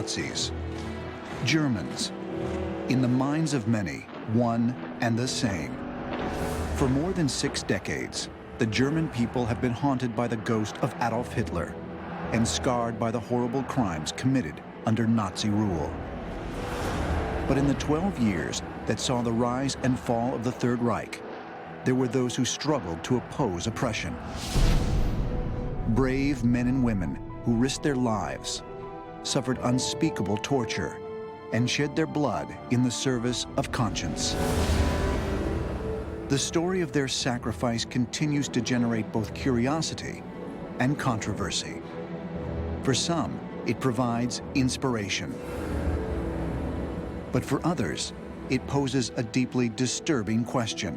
Nazis. Germans. In the minds of many, one and the same. For more than 6 decades, the German people have been haunted by the ghost of Adolf Hitler and scarred by the horrible crimes committed under Nazi rule. But in the 12 years that saw the rise and fall of the Third Reich, there were those who struggled to oppose oppression. Brave men and women who risked their lives, suffered unspeakable torture, and shed their blood in the service of conscience. The story of their sacrifice continues to generate both curiosity and controversy. For some, it provides inspiration. But for others, it poses a deeply disturbing question.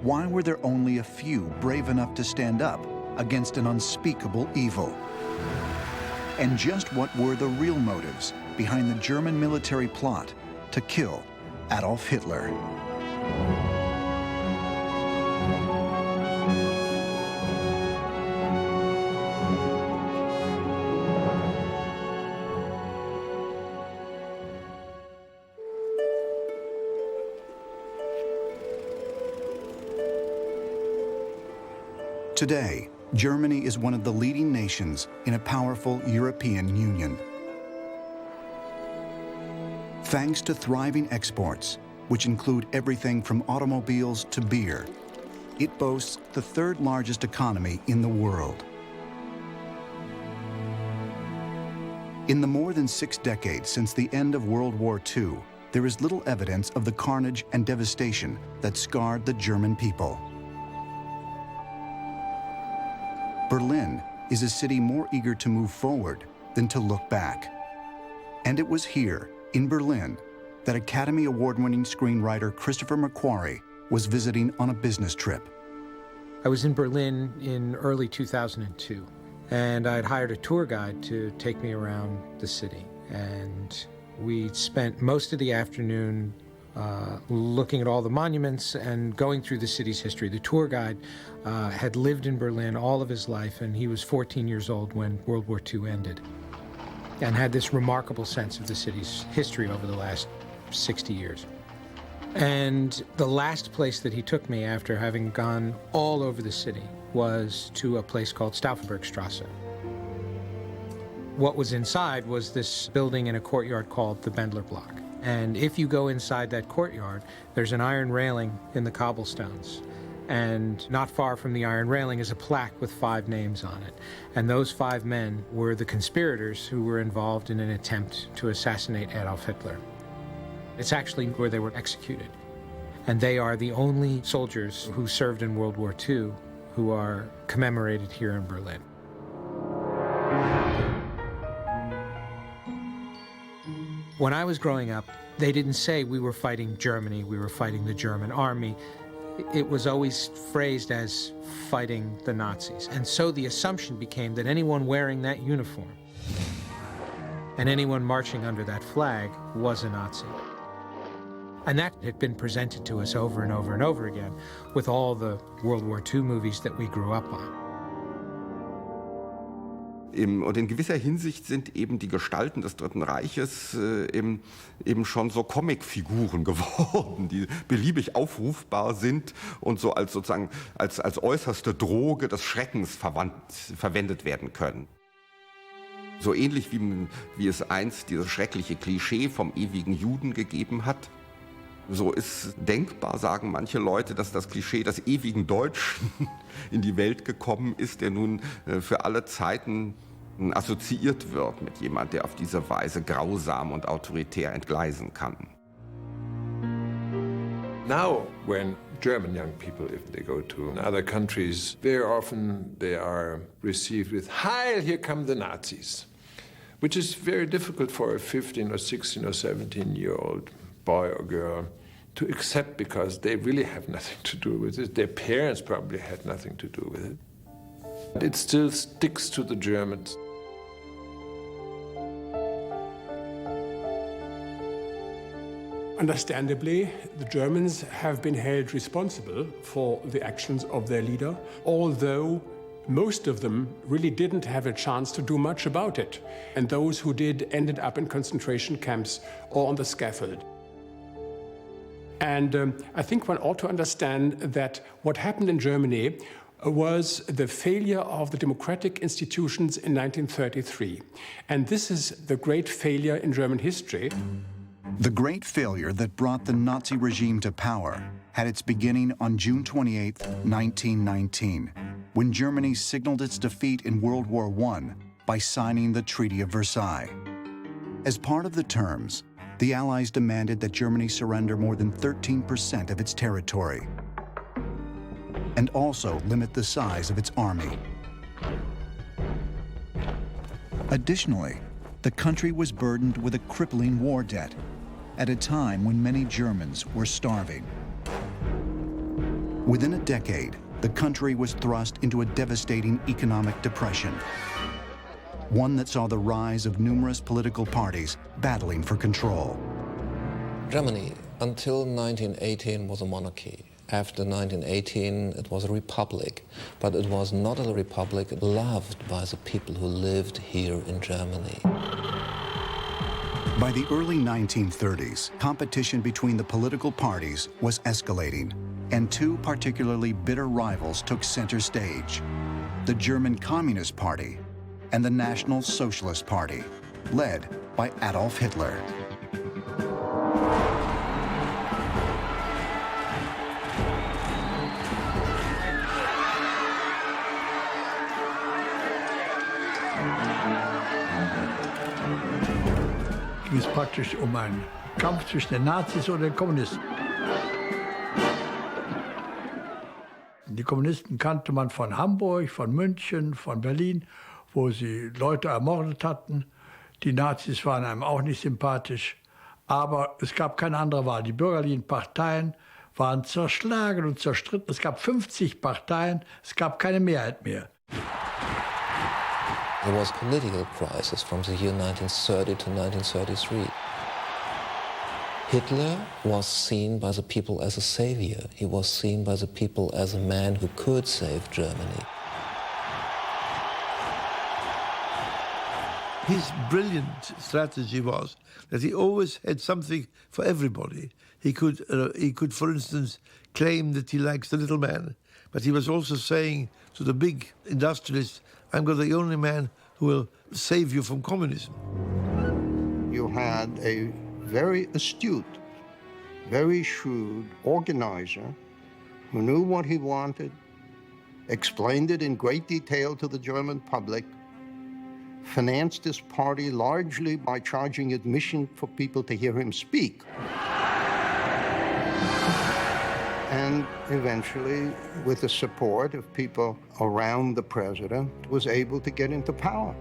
Why were there only a few brave enough to stand up against an unspeakable evil? And just what were the real motives behind the German military plot to kill Adolf Hitler? Today, Germany is one of the leading nations in a powerful European Union. Thanks to thriving exports, which include everything from automobiles to beer, it boasts the 3rd largest economy in the world. In the more than 6 decades since the end of World War II, there is little evidence of the carnage and devastation that scarred the German people. Berlin is a city more eager to move forward than to look back. And it was here, in Berlin, that Academy Award-winning screenwriter Christopher McQuarrie was visiting on a business trip. I was in Berlin in early 2002, and I'd hired a tour guide to take me around the city. And we spent most of the afternoon looking at all the monuments and going through the city's history. The tour guide had lived in Berlin all of his life, and he was 14 years old when World War II ended, and had this remarkable sense of the city's history over the last 60 years. And the last place that he took me after having gone all over the city was to a place called Stauffenbergstrasse. What was inside was this building in a courtyard called the Bendler Block. And if you go inside that courtyard, there's an iron railing in the cobblestones. And not far from the iron railing is a plaque with 5 names on it. And those 5 men were the conspirators who were involved in an attempt to assassinate Adolf Hitler. It's actually where they were executed. And they are the only soldiers who served in World War II who are commemorated here in Berlin. When I was growing up, they didn't say we were fighting Germany, we were fighting the German army. It was always phrased as fighting the Nazis. And so the assumption became that anyone wearing that uniform and anyone marching under that flag was a Nazi. And that had been presented to us over and over and over again with all the World War II movies that we grew up on. Und in gewisser Hinsicht sind eben die Gestalten des Dritten Reiches eben schon so Comicfiguren geworden, die beliebig aufrufbar sind und so als sozusagen als äußerste Droge des Schreckens verwendet werden können. So ähnlich wie es einst dieses schreckliche Klischee vom ewigen Juden gegeben hat. So ist denkbar, sagen manche Leute, dass das Klischee des ewigen Deutschen in die Welt gekommen ist, der nun für alle Zeiten assoziiert wird mit jemand, der auf diese Weise grausam und autoritär entgleisen kann. Now, when German young people, if they go to other countries, very often they are received with, "Heil, here come the Nazis," which is very difficult for a 15 or 16 or 17-year-old boy or girl to accept, because they really have nothing to do with it. Their parents probably had nothing to do with it. It still sticks to the Germans. Understandably, the Germans have been held responsible for the actions of their leader, although most of them really didn't have a chance to do much about it. And those who did ended up in concentration camps or on the scaffold. And I think one ought to understand that what happened in Germany was the failure of the democratic institutions in 1933. And this is the great failure in German history. The great failure that brought the Nazi regime to power had its beginning on June 28, 1919, when Germany signaled its defeat in World War I by signing the Treaty of Versailles. As part of the terms, the Allies demanded that Germany surrender more than 13% of its territory and also limit the size of its army. Additionally, the country was burdened with a crippling war debt at a time when many Germans were starving. Within a decade, the country was thrust into a devastating economic depression, one that saw the rise of numerous political parties battling for control. Germany, until 1918, was a monarchy. After 1918, it was a republic, but it was not a republic loved by the people who lived here in Germany. By the early 1930s, competition between the political parties was escalating, and two particularly bitter rivals took center stage: the German Communist Party and the National Socialist Party, led by Adolf Hitler. Ging es praktisch um einen Kampf zwischen den Nazis und den Kommunisten. Die Kommunisten kannte man von Hamburg, von München, von Berlin, wo sie Leute ermordet hatten. Die Nazis waren einem auch nicht sympathisch. Aber es gab keine andere Wahl. Die bürgerlichen Parteien waren zerschlagen und zerstritten. Es gab 50 Parteien, es gab keine Mehrheit mehr. There was a political crisis from the year 1930 to 1933. Hitler was seen by the people as a savior. He was seen by the people as a man who could save Germany. His brilliant strategy was that he always had something for everybody. He could, for instance, claim that he likes the little man, but he was also saying to the big industrialists, I'm the only man who will save you from communism. You had a very astute, very shrewd organizer who knew what he wanted, explained it in great detail to the German public, financed his party largely by charging admission for people to hear him speak. And eventually, with the support of people around the president, was able to get into power.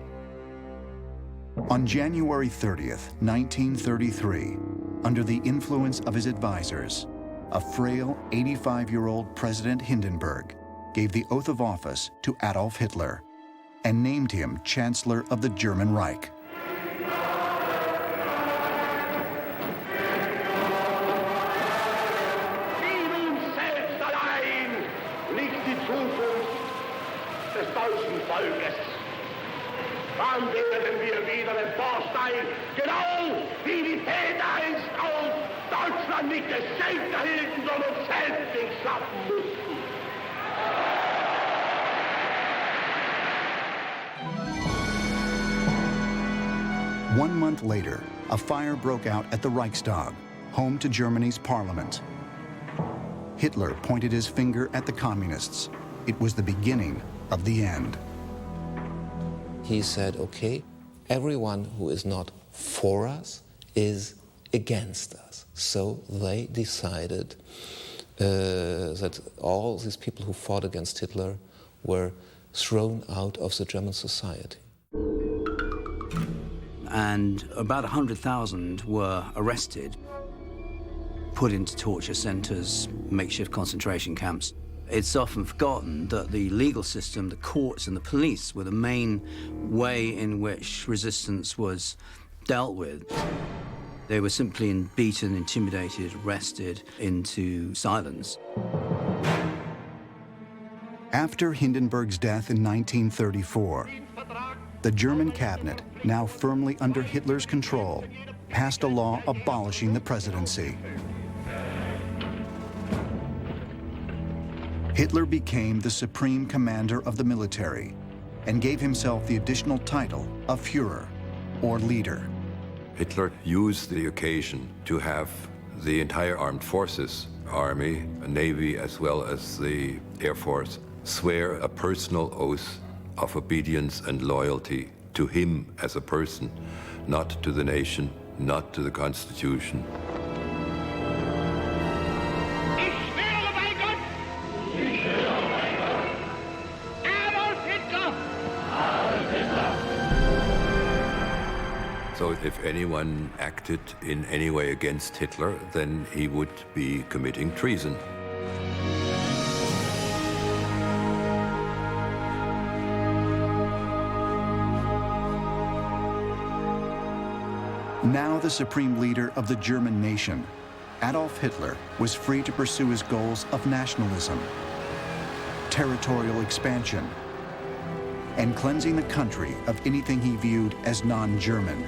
On January 30th, 1933, under the influence of his advisors, a frail 85-year-old President Hindenburg gave the oath of office to Adolf Hitler and named him Chancellor of the German Reich. Dann werden wir wieder emporsteigen, genau wie die Väter einst auch Deutschland nicht geschenkt erhielten, sondern selbst den Schatten mussten. One month later, a fire broke out at the Reichstag, home to Germany's parliament. Hitler pointed his finger at the communists. It was the beginning of the end. He said, okay, everyone who is not for us is against us. So they decided that all these people who fought against Hitler were thrown out of the German society. And about 100,000 were arrested, put into torture centers, makeshift concentration camps. It's often forgotten that the legal system, the courts and the police were the main way in which resistance was dealt with. They were simply beaten, intimidated, arrested into silence. After Hindenburg's death in 1934, the German cabinet, now firmly under Hitler's control, passed a law abolishing the presidency. Hitler became the supreme commander of the military and gave himself the additional title of Führer, or leader. Hitler used the occasion to have the entire armed forces, army, navy, as well as the air force, swear a personal oath of obedience and loyalty to him as a person, not to the nation, not to the Constitution. So if anyone acted in any way against Hitler, then he would be committing treason. Now the supreme leader of the German nation, Adolf Hitler was free to pursue his goals of nationalism, territorial expansion, and cleansing the country of anything he viewed as non-German,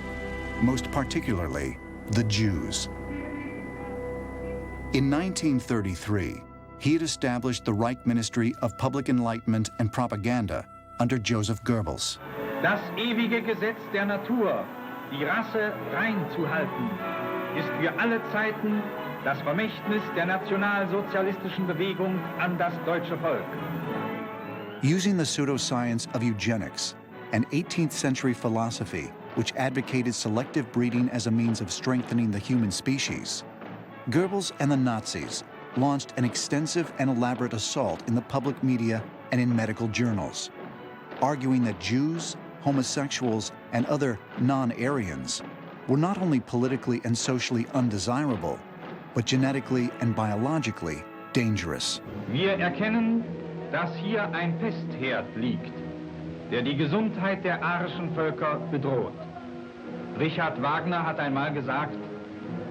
most particularly the Jews. In 1933, he had established the Reich Ministry of Public Enlightenment and Propaganda under Joseph Goebbels. Das ewige Gesetz der Natur, die Rasse rein zu halten, ist für alle Zeiten das Vermächtnis der nationalsozialistischen Bewegung an das deutsche Volk. Using the pseudoscience of eugenics, an 18th century philosophy which advocated selective breeding as a means of strengthening the human species, Goebbels and the Nazis launched an extensive and elaborate assault in the public media and in medical journals, arguing that Jews, homosexuals, and other non-Aryans were not only politically and socially undesirable, but genetically and biologically dangerous. Wir erkennen, dass hier ein Pestherd liegt, der die Gesundheit der arischen Völker bedroht. Richard Wagner hat einmal gesagt,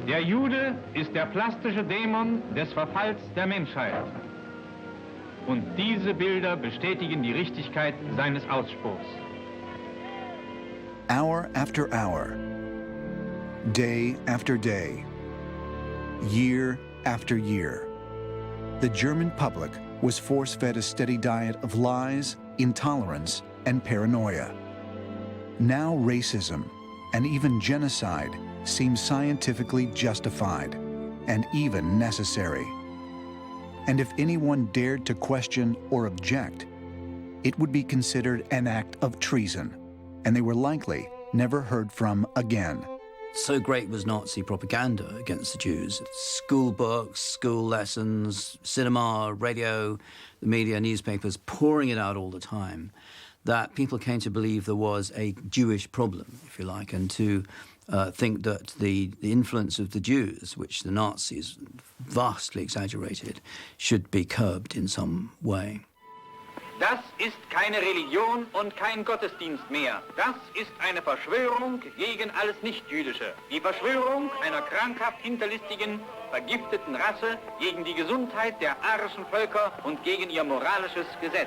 der Jude ist der plastische Dämon des Verfalls der Menschheit. Und diese Bilder bestätigen die Richtigkeit seines Ausspruchs. Hour after hour, day after day, year after year, the German public was force-fed a steady diet of lies, intolerance, and paranoia. Now racism and even genocide seem scientifically justified and even necessary. And if anyone dared to question or object, it would be considered an act of treason, and they were likely never heard from again. So great was Nazi propaganda against the Jews. School books, school lessons, cinema, radio, the media, newspapers, pouring it out all the time, that people came to believe there was a Jewish problem, if you like, and to think that the influence of the Jews, which the Nazis vastly exaggerated, should be curbed in some way. Das ist keine Religion und kein Gottesdienst mehr. Das ist eine Verschwörung gegen alles Nichtjüdische. Die Verschwörung einer krankhaft hinterlistigen, vergifteten Rasse gegen die Gesundheit der arischen Völker und gegen ihr moralisches Gesetz.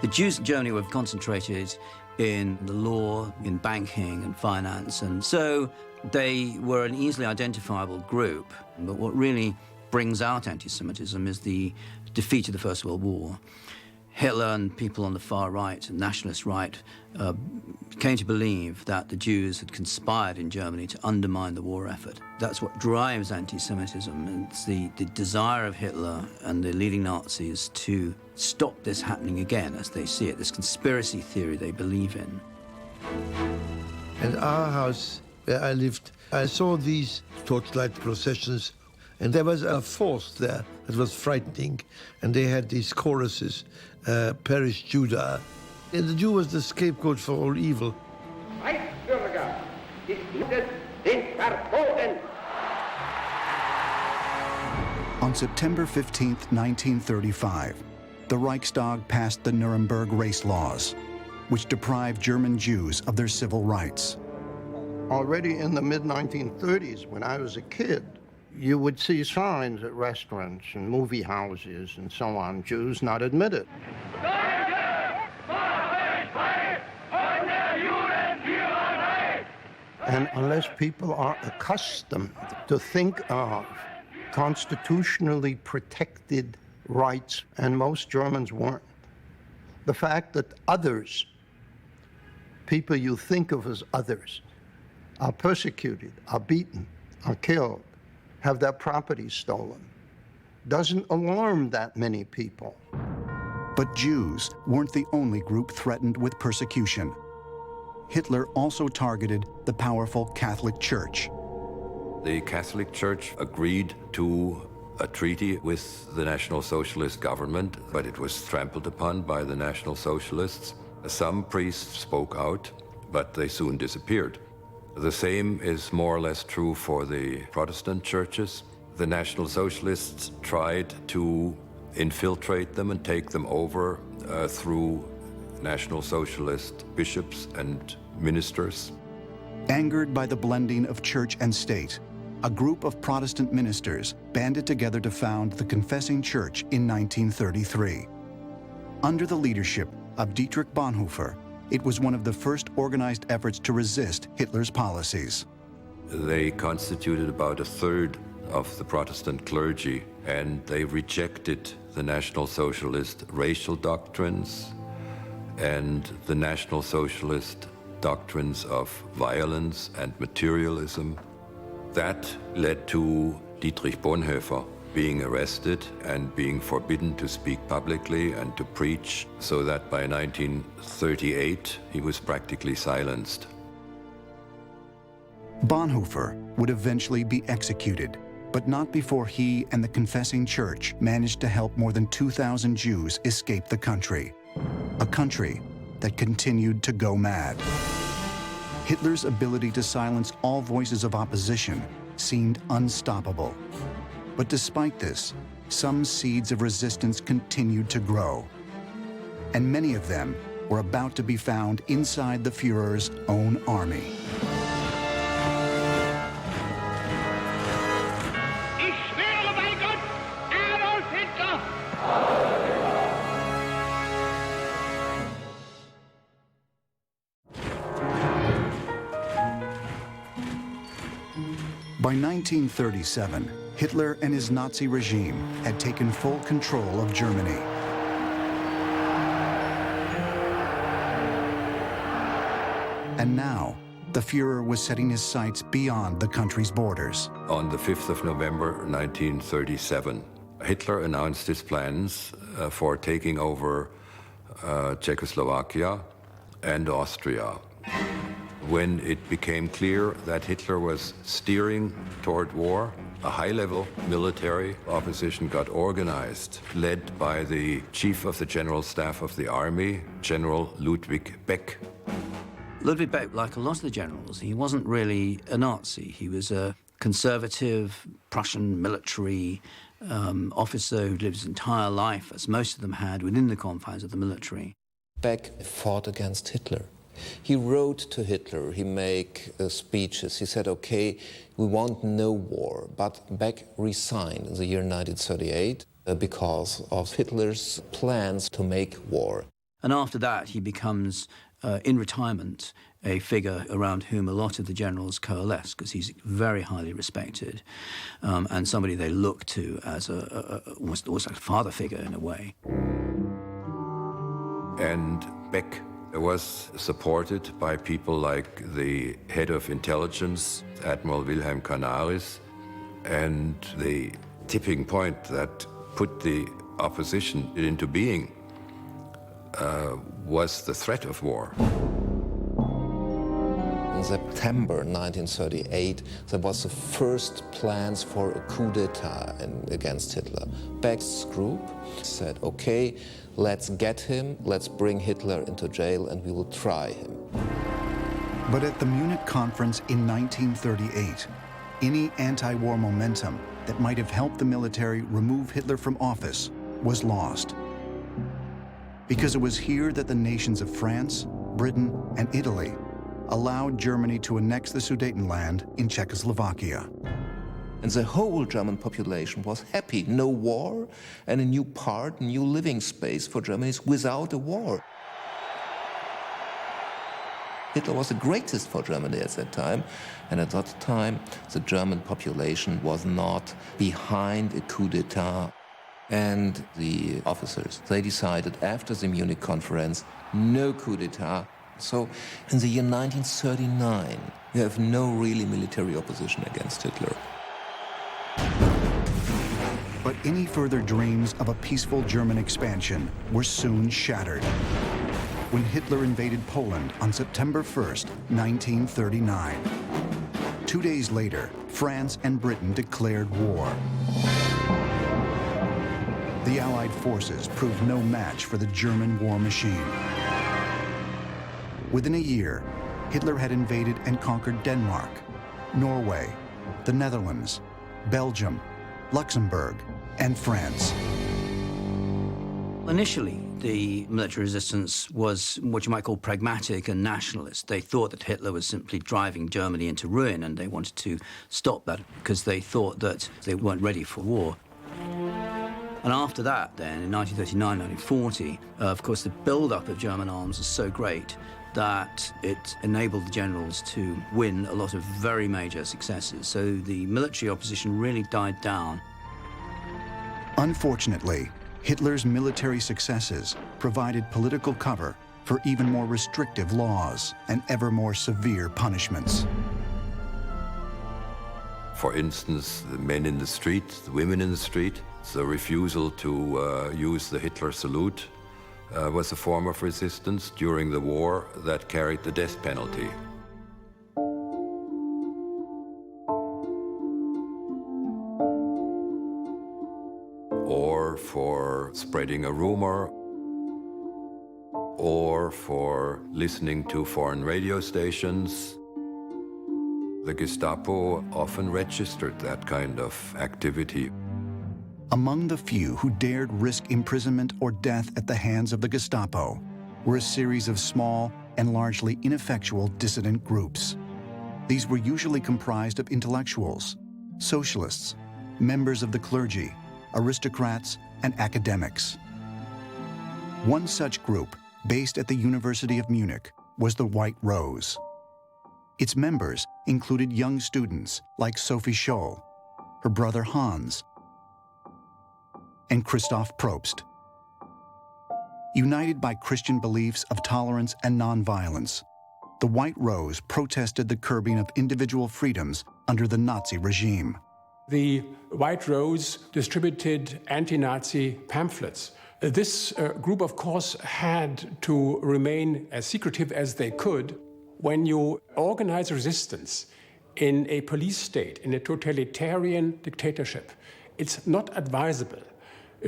The Jews in Germany were concentrated in the law, in banking and finance, and so they were an easily identifiable group. But what really brings out anti-Semitism is the defeat of the First World War. Hitler and people on the far right, nationalist right, came to believe that the Jews had conspired in Germany to undermine the war effort. That's what drives anti-Semitism, and it's the desire of Hitler and the leading Nazis to stop this happening again, as they see it, this conspiracy theory they believe in. In our house, where I lived, I saw these torchlight processions, and there was a force there that was frightening, and they had these choruses, perish Judah. And the Jew was the scapegoat for all evil. Reichsbürger, des Blutes sind verboten. On September 15, 1935, the Reichstag passed the Nuremberg race laws, which deprived German Jews of their civil rights. Already in the mid-1930s, when I was a kid, You would see signs at restaurants and movie houses and so on, Jews not admitted. And unless people are accustomed to think of constitutionally protected rights, and most Germans weren't, the fact that others, people you think of as others, are persecuted, are beaten, are killed, have their property stolen, doesn't alarm that many people. But Jews weren't the only group threatened with persecution. Hitler also targeted the powerful Catholic Church. The Catholic Church agreed to a treaty with the National Socialist government, but it was trampled upon by the National Socialists. Some priests spoke out, but they soon disappeared. The same is more or less true for the Protestant churches. The National Socialists tried to infiltrate them and take them over through National Socialist bishops and ministers. Angered by the blending of church and state, a group of Protestant ministers banded together to found the Confessing Church in 1933. Under the leadership of Dietrich Bonhoeffer, it was one of the first organized efforts to resist Hitler's policies. They constituted about a third of the Protestant clergy, and they rejected the National Socialist racial doctrines and the National Socialist doctrines of violence and materialism. That led to Dietrich Bonhoeffer being arrested and being forbidden to speak publicly and to preach, so that by 1938 he was practically silenced. Bonhoeffer would eventually be executed, but not before he and the Confessing Church managed to help more than 2,000 Jews escape the country, a country that continued to go mad. Hitler's ability to silence all voices of opposition seemed unstoppable. But despite this, some seeds of resistance continued to grow. And many of them were about to be found inside the Führer's own army. Ich schwöre bei Gott, Adolf Hitler! By 1937, Hitler and his Nazi regime had taken full control of Germany. And now, the Führer was setting his sights beyond the country's borders. On the 5th of November 1937, Hitler announced his plans for taking over Czechoslovakia and Austria. When it became clear that Hitler was steering toward war, a high-level military opposition got organized, led by the Chief of the General Staff of the Army, General Ludwig Beck. Ludwig Beck, like a lot of the generals, he wasn't really a Nazi. He was a conservative Prussian military officer who lived his entire life, as most of them had, within the confines of the military. Beck fought against Hitler. He wrote to Hitler, he made speeches, he said, okay, we want no war, but Beck resigned in the year 1938 because of Hitler's plans to make war. And after that, he becomes, in retirement, a figure around whom a lot of the generals coalesce, because he's very highly respected, and somebody they look to as almost like a father figure in a way. And Beck was supported by people like the head of intelligence, Admiral Wilhelm Canaris, and the tipping point that put the opposition into being was the threat of war. In September 1938, there was the first plans for a coup d'etat against Hitler. Beck's group said, okay, let's get him, let's bring Hitler into jail, and we will try him. But at the Munich conference in 1938, any anti-war momentum that might have helped the military remove Hitler from office was lost. Because it was here that the nations of France, Britain, and Italy allowed Germany to annex the Sudetenland in Czechoslovakia. And the whole German population was happy. No war, and a new part, new living space for Germany without a war. Hitler was the greatest for Germany at that time, and at that time the German population was not behind a coup d'etat. And the officers, they decided after the Munich conference, no coup d'etat. So in the year 1939, you have no really military opposition against Hitler. But any further dreams of a peaceful German expansion were soon shattered when Hitler invaded Poland on September 1st, 1939. 2 days later, France and Britain declared war. The Allied forces proved no match for the German war machine. Within a year, Hitler had invaded and conquered Denmark, Norway, the Netherlands, Belgium, Luxembourg, and France. Initially, the military resistance was what you might call pragmatic and nationalist. They thought that Hitler was simply driving Germany into ruin, and they wanted to stop that because they thought that they weren't ready for war. And after that, then, in 1939, 1940, of course, the build-up of German arms was so great that it enabled the generals to win a lot of very major successes. So the military opposition really died down. Unfortunately, Hitler's military successes provided political cover for even more restrictive laws and ever more severe punishments. For instance, the men in the street, the women in the street, the refusal to use the Hitler salute was a form of resistance during the war that carried the death penalty. Or for spreading a rumor, or for listening to foreign radio stations. The Gestapo often registered that kind of activity. Among the few who dared risk imprisonment or death at the hands of the Gestapo were a series of small and largely ineffectual dissident groups. These were usually comprised of intellectuals, socialists, members of the clergy, aristocrats, and academics. One such group, based at the University of Munich, was the White Rose. Its members included young students like Sophie Scholl, her brother Hans, and Christoph Probst. United by Christian beliefs of tolerance and nonviolence, the White Rose protested the curbing of individual freedoms under the Nazi regime. The White Rose distributed anti-Nazi pamphlets. This group, of course, had to remain as secretive as they could. When you organize resistance in a police state, in a totalitarian dictatorship, it's not advisable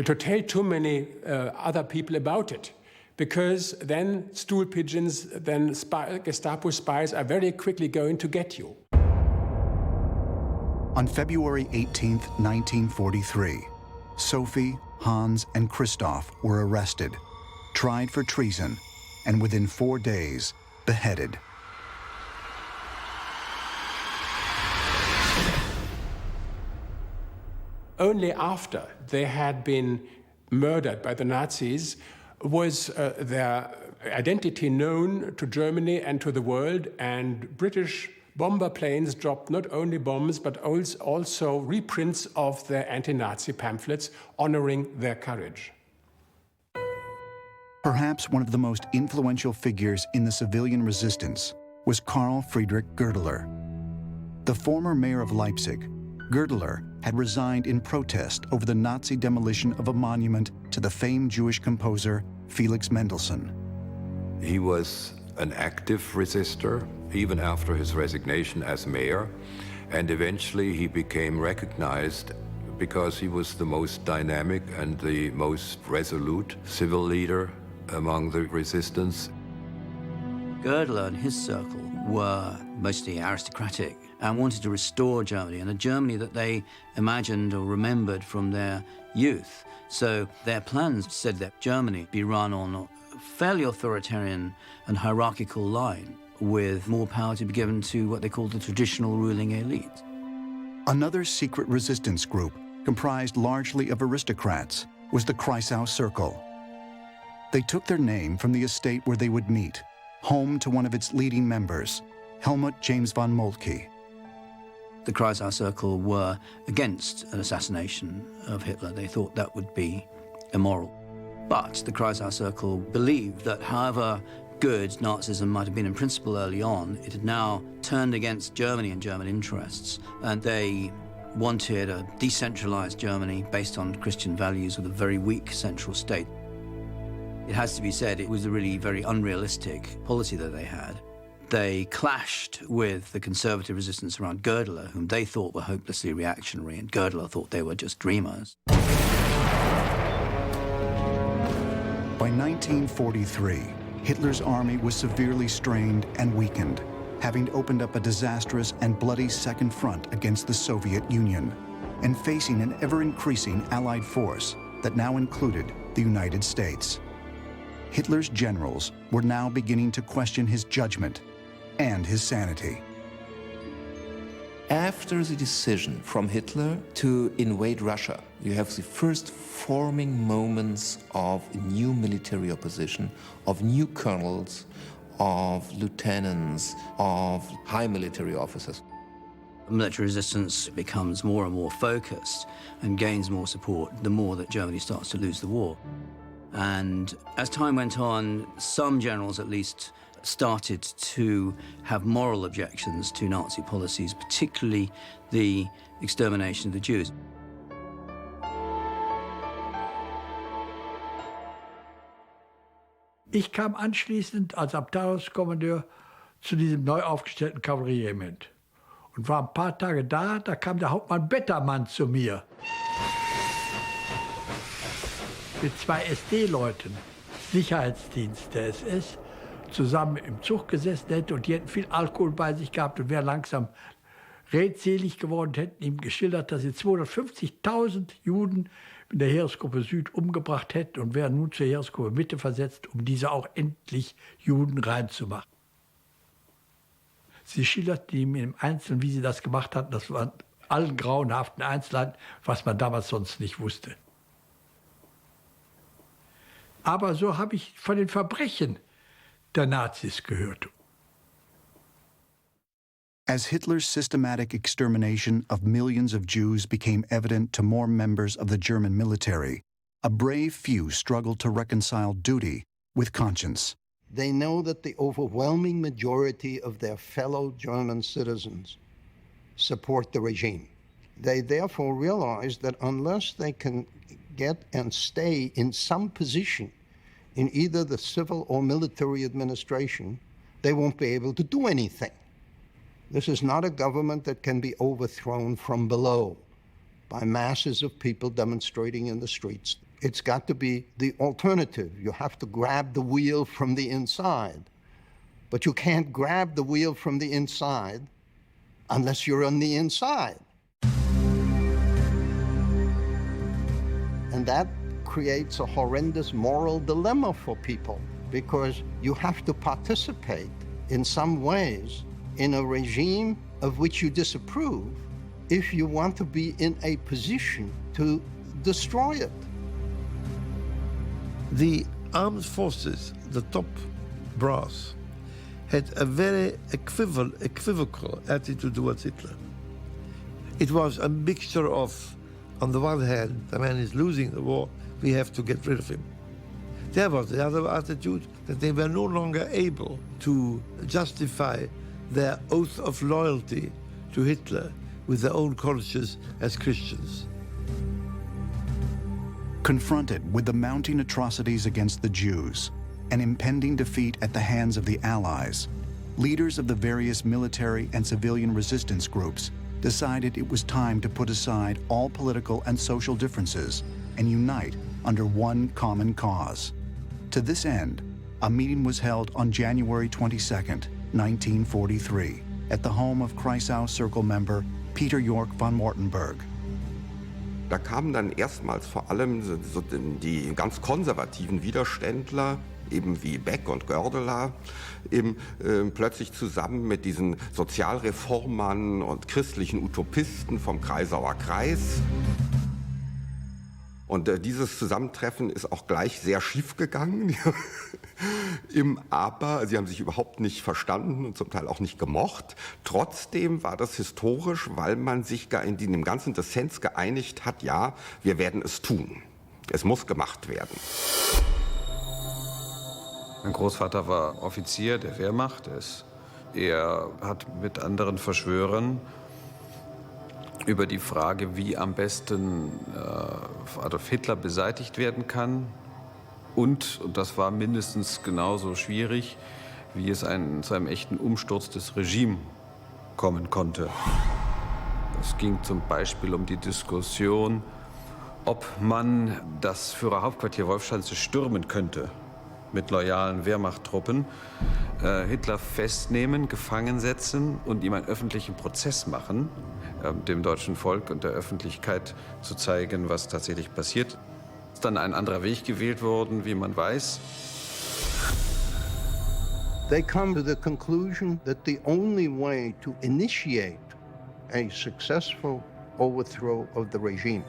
to tell too many other people about it, because then stool pigeons, then Gestapo spies are very quickly going to get you. On February 18, 1943, Sophie, Hans, and Christoph were arrested, tried for treason, and within 4 days, beheaded. Only after they had been murdered by the Nazis was their identity known to Germany and to the world, and British bomber planes dropped not only bombs but also reprints of their anti-Nazi pamphlets honoring their courage. Perhaps one of the most influential figures in the civilian resistance was Karl Friedrich Goerdeler. The former mayor of Leipzig, Goerdeler had resigned in protest over the Nazi demolition of a monument to the famed Jewish composer Felix Mendelssohn. He was an active resistor, even after his resignation as mayor, and eventually he became recognized because he was the most dynamic and the most resolute civil leader among the resistance. Goerdeler and his circle were mostly aristocratic and wanted to restore Germany, and a Germany that they imagined or remembered from their youth. So their plans said that Germany be run on a fairly authoritarian and hierarchical line, with more power to be given to what they called the traditional ruling elite. Another secret resistance group, comprised largely of aristocrats, was the Kreisau Circle. They took their name from the estate where they would meet, home to one of its leading members, Helmut James von Moltke. The Kreisau Circle were against an assassination of Hitler. They thought that would be immoral. But the Kreisau Circle believed that however good Nazism might have been in principle early on, it had now turned against Germany and German interests, and they wanted a decentralized Germany based on Christian values with a very weak central state. It has to be said, it was a really very unrealistic policy that they had. They clashed with the conservative resistance around Goerdeler, whom they thought were hopelessly reactionary, and Goerdeler thought they were just dreamers. By 1943, Hitler's army was severely strained and weakened, having opened up a disastrous and bloody second front against the Soviet Union, and facing an ever-increasing Allied force that now included the United States. Hitler's generals were now beginning to question his judgment and his sanity. After the decision from Hitler to invade Russia, you have the first forming moments of a new military opposition, of new colonels, of lieutenants, of high military officers. Military resistance becomes more and more focused and gains more support the more that Germany starts to lose the war. And as time went on, some generals at least started to have moral objections to Nazi policies, particularly the extermination of the Jews. Ich kam anschließend als Abteilungskommandeur zu diesem neu aufgestellten Kavallerieregiment und war ein paar Tage da, da kam der Hauptmann Bettermann zu mir mit 2 SD-Leuten, Sicherheitsdienst der SS, zusammen im Zug gesessen hätte und die hätten viel Alkohol bei sich gehabt und wären langsam redselig geworden und hätten ihm geschildert, dass sie 250.000 Juden in der Heeresgruppe Süd umgebracht hätten und wären nun zur Heeresgruppe Mitte versetzt, um diese auch endlich Juden reinzumachen. Sie schilderten ihm im Einzelnen, wie sie das gemacht hatten. Das waren allen grauenhaften Einzelheiten, was man damals sonst nicht wusste. Aber so habe ich von den Verbrechen der Nazis gehört. As Hitler's systematic extermination of millions of Jews became evident to more members of the German military, a brave few struggled to reconcile duty with conscience. They know that the overwhelming majority of their fellow German citizens support the regime. They therefore realize that unless they can get and stay in some position in either the civil or military administration, they won't be able to do anything. This is not a government that can be overthrown from below by masses of people demonstrating in the streets. It's got to be the alternative. You have to grab the wheel from the inside. But you can't grab the wheel from the inside unless you're on the inside. And that creates a horrendous moral dilemma for people, because you have to participate in some ways in a regime of which you disapprove if you want to be in a position to destroy it. The armed forces, the top brass, had a very equivocal attitude towards Hitler. It was a mixture of, on the one hand, the man is losing the war, we have to get rid of him. There was the other attitude that they were no longer able to justify their oath of loyalty to Hitler with their own conscience as Christians. Confronted with the mounting atrocities against the Jews and impending defeat at the hands of the Allies, leaders of the various military and civilian resistance groups decided it was time to put aside all political and social differences and unite under one common cause. To this end, a meeting was held on January 22nd, 1943, at the home of Kreisau Circle member Peter York von Wartenberg. Da kamen dann erstmals vor allem so die ganz konservativen Widerständler eben wie Beck und Gördeler, eben plötzlich zusammen mit diesen Sozialreformern und christlichen Utopisten vom Kreisauer Kreis. Und dieses Zusammentreffen ist auch gleich sehr schief gegangen. Aber sie haben sich überhaupt nicht verstanden und zum Teil auch nicht gemocht. Trotzdem war das historisch, weil man sich in dem ganzen Dissens geeinigt hat, ja, wir werden es tun. Es muss gemacht werden. Mein Großvater war Offizier der Wehrmacht. Er hat mit anderen Verschwörern über die Frage, wie am besten Adolf Hitler beseitigt werden kann. Und das war mindestens genauso schwierig, wie es zu einem echten Umsturz des Regimes kommen konnte. Es ging zum Beispiel um die Diskussion, ob man das Führerhauptquartier Wolfschanze stürmen könnte mit loyalen Wehrmachttruppen, Hitler festnehmen, gefangen setzen und ihm einen öffentlichen Prozess machen, dem deutschen Volk und der Öffentlichkeit zu zeigen, was tatsächlich passiert. Ist dann ein anderer Weg gewählt worden, wie man weiß. They come to the conclusion that the only way to initiate a successful overthrow of the regime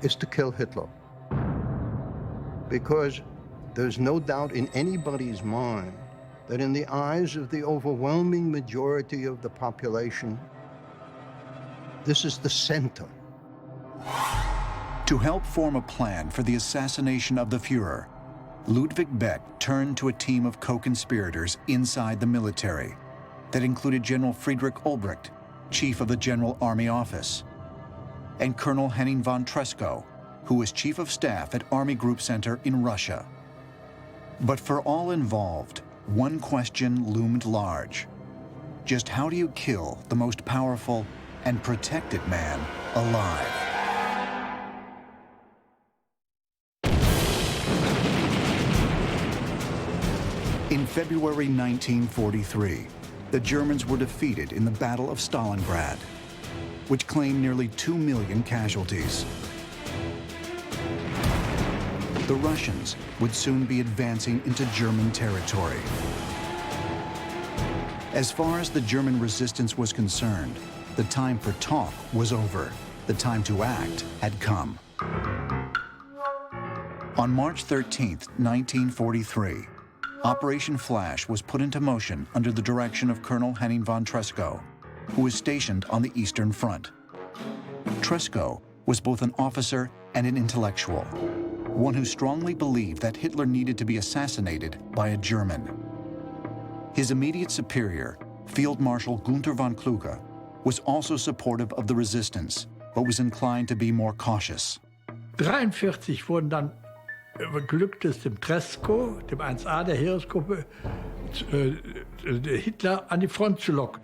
is to kill Hitler. Because there's no doubt in anybody's mind that in the eyes of the overwhelming majority of the population, this is the center. To help form a plan for the assassination of the Führer, Ludwig Beck turned to a team of co-conspirators inside the military that included General Friedrich Olbricht, chief of the General Army Office, and Colonel Henning von Treschow, who was chief of staff at Army Group Center in Russia. But for all involved, one question loomed large. Just how do you kill the most powerful and protected man alive? In February 1943, the Germans were defeated in the Battle of Stalingrad, which claimed nearly 2 million casualties. The Russians would soon be advancing into German territory. As far as the German resistance was concerned, the time for talk was over. The time to act had come. On March 13th, 1943, Operation Flash was put into motion under the direction of Colonel Henning von Treschow, who was stationed on the Eastern Front. Treschow was both an officer and an intellectual, one who strongly believed that Hitler needed to be assassinated by a German. His immediate superior, Field Marshal Gunther von Kluge, was also supportive of the resistance, but was inclined to be more cautious. 1943 wurden dann glückt es dem Treschow, dem 1A der Heeresgruppe, Hitler an die Front zu locken.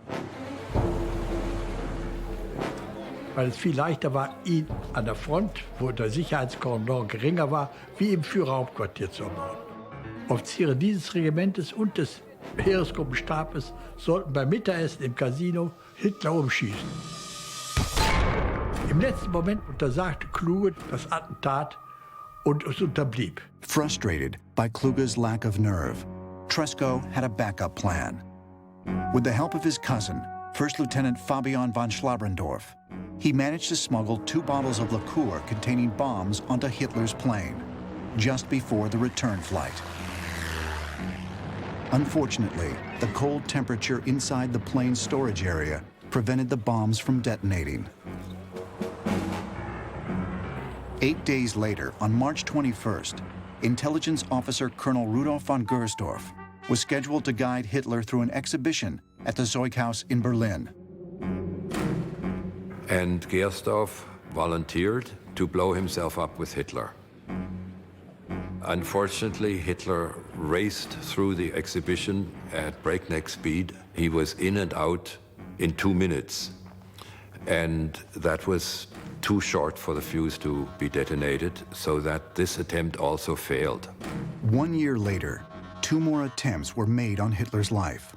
Weil es viel leichter war, ihn an der Front, wo der Sicherheitskordon geringer war, wie im Führerhauptquartier zu ermorden. Offiziere dieses Regimentes und des Heeresgruppenstabes sollten beim Mittagessen im Casino Hitler umschießen. Im letzten Moment untersagte Kluge das Attentat und es unterblieb. Frustrated by Kluge's lack of nerve, Treschow had a backup plan. With the help of his cousin, First Lieutenant Fabian von Schlabrendorf, he managed to smuggle 2 bottles of liqueur containing bombs onto Hitler's plane, just before the return flight. Unfortunately, the cold temperature inside the plane's storage area prevented the bombs from detonating. 8 days later, on March 21st, intelligence officer Colonel Rudolf von Gersdorf was scheduled to guide Hitler through an exhibition at the Zeughaus in Berlin. And Gersdorf volunteered to blow himself up with Hitler. Unfortunately, Hitler raced through the exhibition at breakneck speed. He was in and out in 2 minutes. And that was too short for the fuse to be detonated, so that this attempt also failed. 1 year later, 2 more attempts were made on Hitler's life.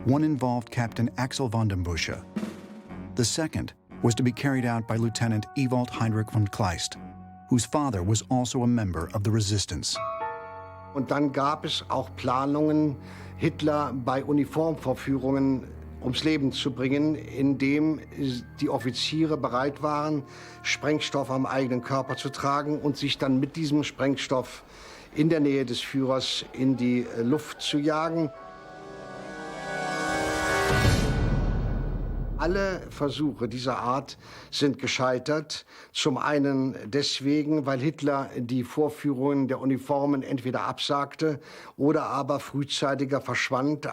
One involved Captain Axel von den Busche. The second was to be carried out by Lieutenant Ewald Heinrich von Kleist, whose father was also a member of the resistance. Und dann gab es auch Planungen, Hitler bei Uniformvorführungen ums Leben zu bringen, indem die Offiziere bereit waren, Sprengstoff am eigenen Körper zu tragen und sich dann mit diesem Sprengstoff in der Nähe des Führers in die Luft zu jagen. Alle Versuche dieser Art sind gescheitert. Zum einen deswegen, weil Hitler die Vorführungen der Uniformen entweder absagte oder aber frühzeitiger verschwand.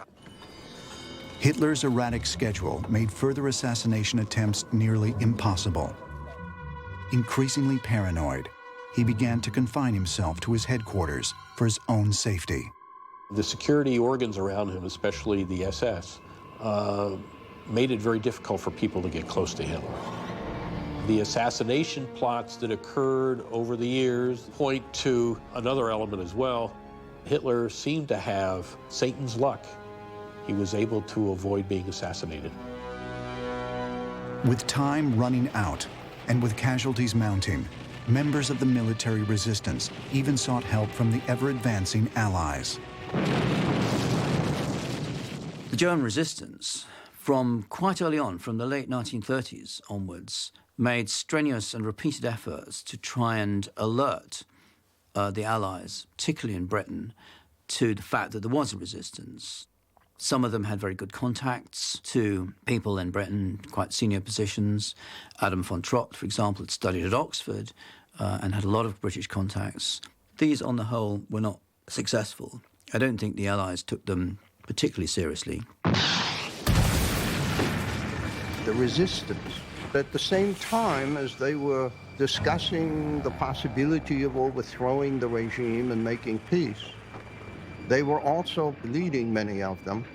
Hitler's erratic schedule made further assassination attempts nearly impossible. Increasingly paranoid, he began to confine himself to his headquarters for his own safety. The security organs around him, especially the SS, made it very difficult for people to get close to him. The assassination plots that occurred over the years point to another element as well. Hitler seemed to have Satan's luck. He was able to avoid being assassinated. With time running out and with casualties mounting, members of the military resistance even sought help from the ever-advancing Allies. The German resistance, from quite early on, from the late 1930s onwards, made strenuous and repeated efforts to try and alert the Allies, particularly in Britain, to the fact that there was a resistance. Some of them had very good contacts to people in Britain, quite senior positions. Adam von Trott, for example, had studied at Oxford and had a lot of British contacts. These, on the whole, were not successful. I don't think the Allies took them particularly seriously. The resistance, at the same time as they were discussing the possibility of overthrowing the regime and making peace, they were also leading, many of them,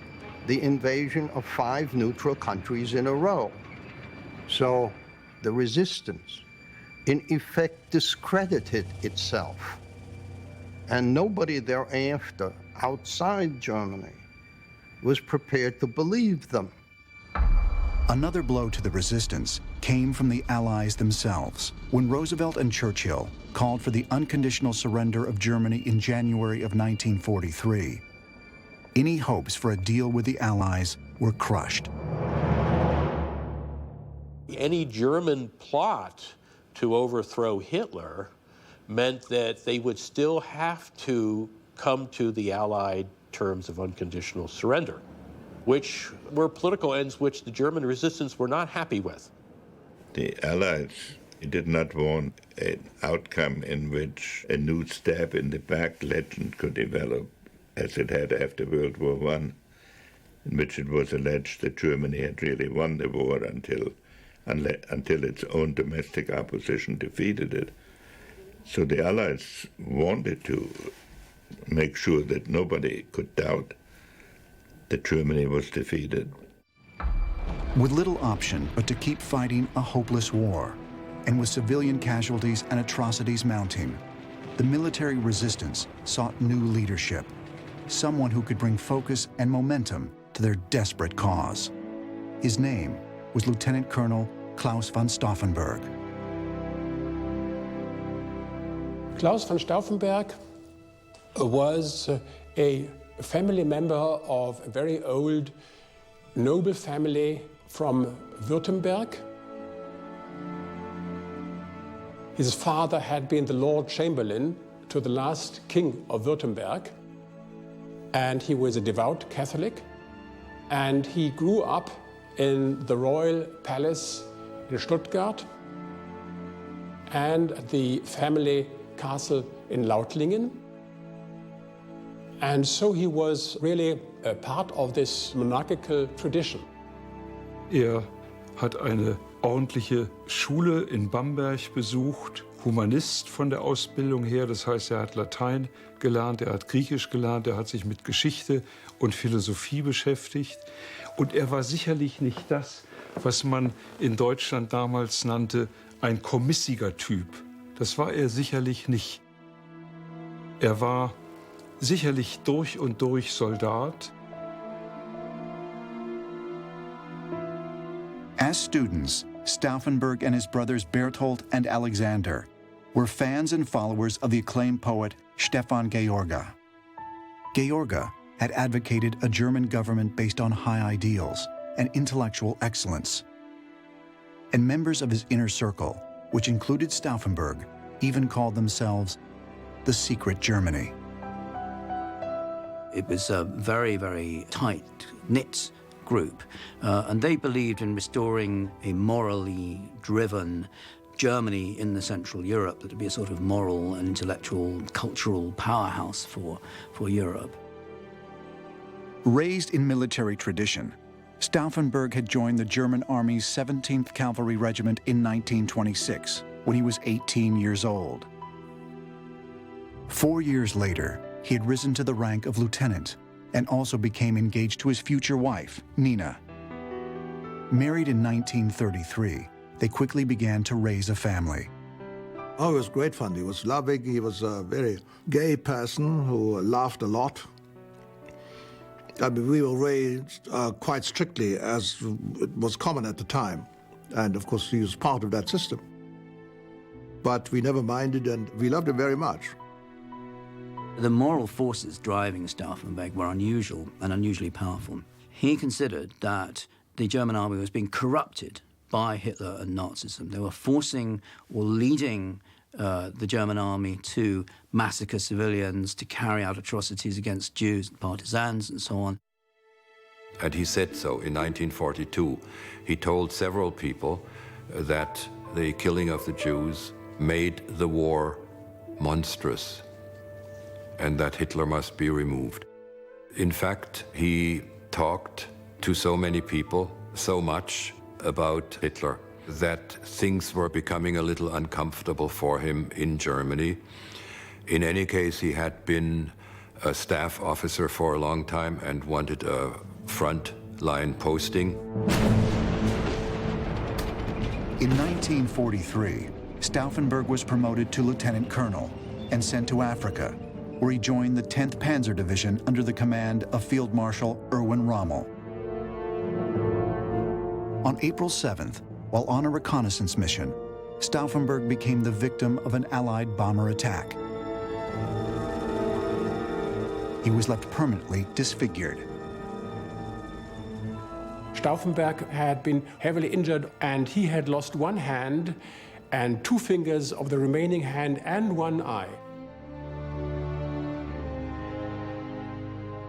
the invasion of 5 neutral countries in a row. So the resistance, in effect, discredited itself. And nobody thereafter, outside Germany, was prepared to believe them. Another blow to the resistance came from the Allies themselves when Roosevelt and Churchill called for the unconditional surrender of Germany in January of 1943. Any hopes for a deal with the Allies were crushed. Any German plot to overthrow Hitler meant that they would still have to come to the Allied terms of unconditional surrender, which were political ends which the German resistance were not happy with. The Allies did not want an outcome in which a new stab in the back legend could develop, as it had after World War I, in which it was alleged that Germany had really won the war until its own domestic opposition defeated it. So the Allies wanted to make sure that nobody could doubt that Germany was defeated. With little option but to keep fighting a hopeless war, and with civilian casualties and atrocities mounting, the military resistance sought new leadership, someone who could bring focus and momentum to their desperate cause. His name was Lieutenant Colonel Claus von Stauffenberg. Claus von Stauffenberg was a family member of a very old noble family from Württemberg. His father had been the Lord Chamberlain to the last king of Württemberg, and he was a devout Catholic, and he grew up in the royal palace in Stuttgart and the family castle in Lautlingen. And so he was really a part of this monarchical tradition. Hat eine ordentliche Schule in Bamberg besucht, Humanist von der Ausbildung her, das heißt, er hat Latein gelernt, er hat Griechisch gelernt, er hat sich mit Geschichte und Philosophie beschäftigt. Und er war sicherlich nicht das, was man in Deutschland damals nannte, ein kommissiger Typ. Das war er sicherlich nicht. Er war sicherlich durch und durch Soldat. As students, Stauffenberg and his brothers Berthold and Alexander were fans and followers of the acclaimed poet Stefan Georga. George had advocated a German government based on high ideals and intellectual excellence. And members of his inner circle, which included Stauffenberg, even called themselves the Secret Germany. It was a very, very tight-knit group, and they believed in restoring a morally driven Germany in the Central Europe, that would be a sort of moral and intellectual, cultural powerhouse for Europe. Raised in military tradition, Stauffenberg had joined the German Army's 17th Cavalry Regiment in 1926, when he was 18 years old. 4 years later, he had risen to the rank of lieutenant and also became engaged to his future wife, Nina. Married in 1933, they quickly began to raise a family. Oh, it was great fun. He was loving. He was a very gay person who laughed a lot. I mean, we were raised quite strictly, as it was common at the time. And of course, he was part of that system. But we never minded, and we loved him very much. The moral forces driving Stauffenberg were unusual and unusually powerful. He considered that the German army was being corrupted by Hitler and Nazism. They were forcing or leading the German army to massacre civilians, to carry out atrocities against Jews and partisans and so on. And he said so in 1942. He told several people that the killing of the Jews made the war monstrous and that Hitler must be removed. In fact, he talked to so many people, so much about Hitler, that things were becoming a little uncomfortable for him in Germany. In any case, he had been a staff officer for a long time and wanted a front-line posting. In 1943, Stauffenberg was promoted to lieutenant colonel and sent to Africa, where he joined the 10th Panzer Division under the command of Field Marshal Erwin Rommel. On April 7th, while on a reconnaissance mission, Stauffenberg became the victim of an Allied bomber attack. He was left permanently disfigured. Stauffenberg had been heavily injured, and he had lost one hand and 2 fingers of the remaining hand and 1 eye.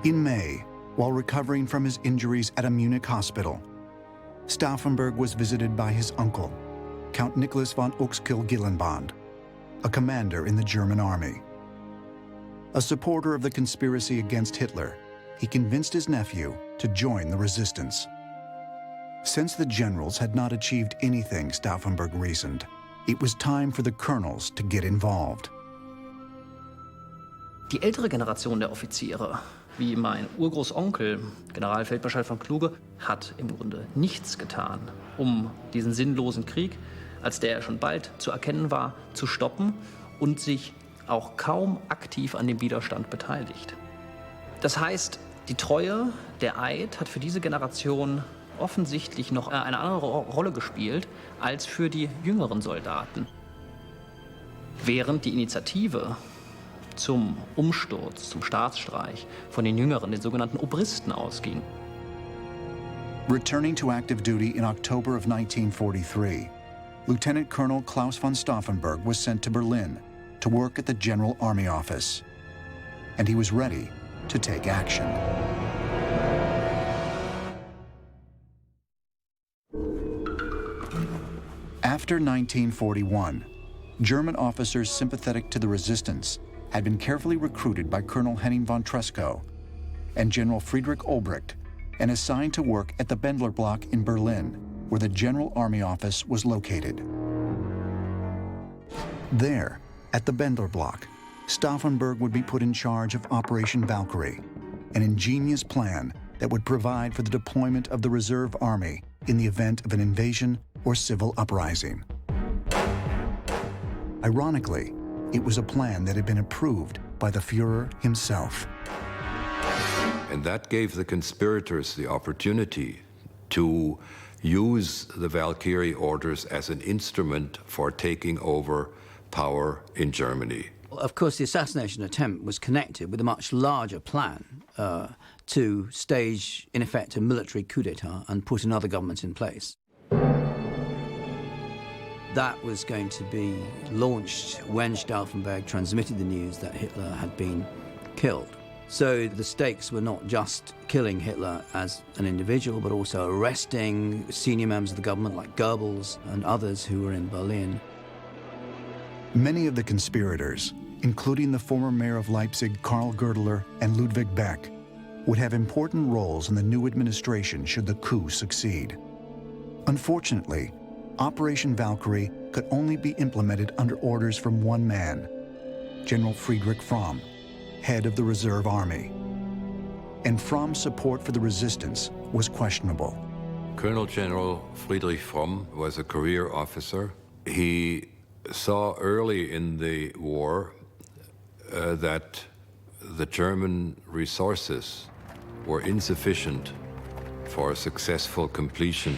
In May, while recovering from his injuries at a Munich hospital, Stauffenberg was visited by his uncle, Count Nicholas von Uexküll-Gyllenband, a commander in the German army. A supporter of the conspiracy against Hitler, he convinced his nephew to join the resistance. Since the generals had not achieved anything, Stauffenberg reasoned, it was time for the colonels to get involved. Die ältere Generation der Offiziere, wie mein Urgroßonkel, Generalfeldmarschall von Kluge, hat im Grunde nichts getan, um diesen sinnlosen Krieg, als der schon bald zu erkennen war, zu stoppen und sich auch kaum aktiv an dem Widerstand beteiligt. Das heißt, die Treue, der Eid hat für diese Generation offensichtlich noch eine andere Rolle gespielt als für die jüngeren Soldaten. Während die Initiative zum Umsturz, zum Staatsstreich von den Jüngeren, den sogenannten Obristen, ausging. Returning to active duty in October of 1943, Lieutenant Colonel Claus von Stauffenberg was sent to Berlin to work at the General Army Office, and he was ready to take action. After 1941, German officers sympathetic to the resistance had been carefully recruited by Colonel Henning von Treschow and General Friedrich Olbricht and assigned to work at the Bendler Block in Berlin, where the General Army Office was located. There, at the Bendler Block, Stauffenberg would be put in charge of Operation Valkyrie, an ingenious plan that would provide for the deployment of the Reserve Army in the event of an invasion or civil uprising. Ironically, it was a plan that had been approved by the Führer himself. And that gave the conspirators the opportunity to use the Valkyrie orders as an instrument for taking over power in Germany. of course, the assassination attempt was connected with a much larger plan to stage, in effect, a military coup d'etat and put another government in place. That was going to be launched when Stauffenberg transmitted the news that Hitler had been killed. So the stakes were not just killing Hitler as an individual, but also arresting senior members of the government like Goebbels and others who were in Berlin. Many of the conspirators, including the former mayor of Leipzig, Karl Goerdeler, and Ludwig Beck, would have important roles in the new administration should the coup succeed. Unfortunately, Operation Valkyrie could only be implemented under orders from one man, General Friedrich Fromm, head of the Reserve Army. And Fromm's support for the resistance was questionable. Colonel General Friedrich Fromm was a career officer. He saw early in the war that the German resources were insufficient for successful completion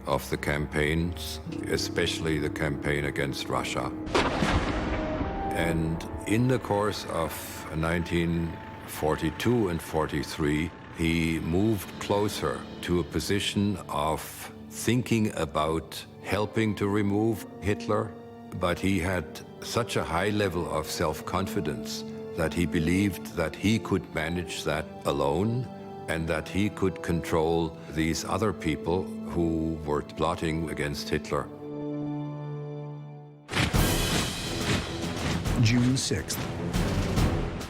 of the campaigns, especially the campaign against Russia. And in the course of 1942 and 43, he moved closer to a position of thinking about helping to remove Hitler, but he had such a high level of self-confidence that he believed that he could manage that alone and that he could control these other people who were plotting against Hitler. June 6th,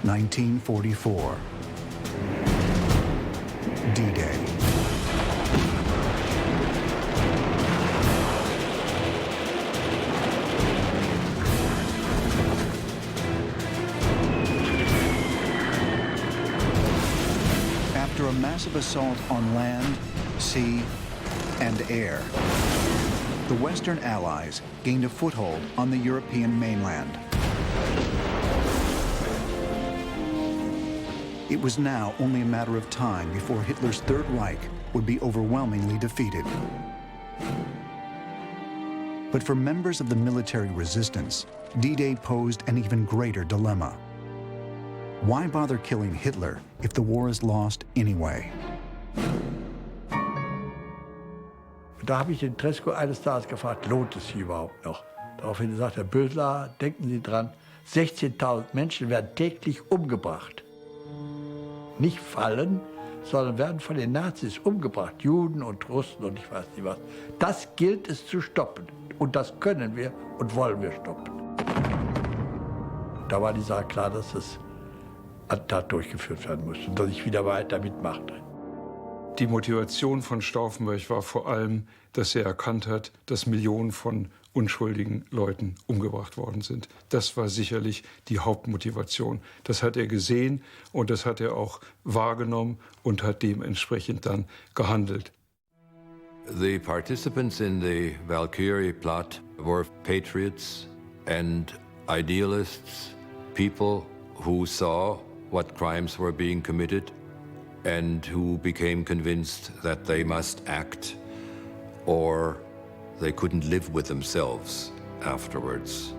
1944. D-Day. After a massive assault on land, sea, and air, the Western Allies gained a foothold on the European mainland. It was now only a matter of time before Hitler's Third Reich would be overwhelmingly defeated. But for members of the military resistance, D-Day posed an even greater dilemma. Why bother killing Hitler if the war is lost anyway? Da habe ich den Tresco eines Tages gefragt, lohnt es sich überhaupt noch? Daraufhin sagt der Bösler, denken Sie dran, 16.000 Menschen werden täglich umgebracht. Nicht fallen, sondern werden von den Nazis umgebracht, Juden und Russen und ich weiß nicht was. Das gilt es zu stoppen und das können wir und wollen wir stoppen. Da war die Sache klar, dass das Attentat durchgeführt werden muss und dass ich wieder weiter mitmachte. Die Motivation von Stauffenberg war vor allem, dass er erkannt hat, dass Millionen von unschuldigen Leuten umgebracht worden sind. Das war sicherlich die Hauptmotivation. Das hat er gesehen und das hat er auch wahrgenommen und hat dementsprechend dann gehandelt. The participants in the Valkyrie plot were patriots and idealists, people who saw what crimes were being committed and who became convinced that they must act or they couldn't live with themselves afterwards.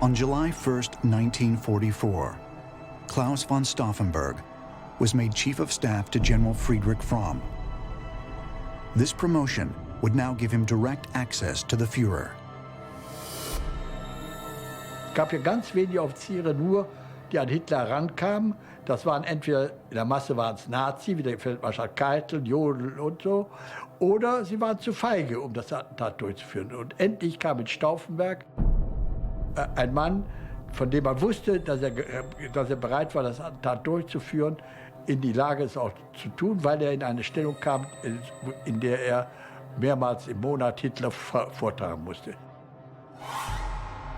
On July 1st, 1944, Claus von Stauffenberg was made Chief of Staff to General Friedrich Fromm. This promotion would now give him direct access to the Führer. Es gab ja ganz wenige Offiziere nur, die an Hitler rankamen. Das waren entweder, in der Masse waren es Nazi, wie der Feldmarschall Keitel, Jodl und so, oder sie waren zu feige, um das Attentat durchzuführen. Und endlich kam mit Stauffenberg ein Mann, von dem man wusste, dass er bereit war, das Attentat durchzuführen, in die Lage, es auch zu tun, weil er in eine Stellung kam, in der er mehrmals im Monat Hitler vortragen musste.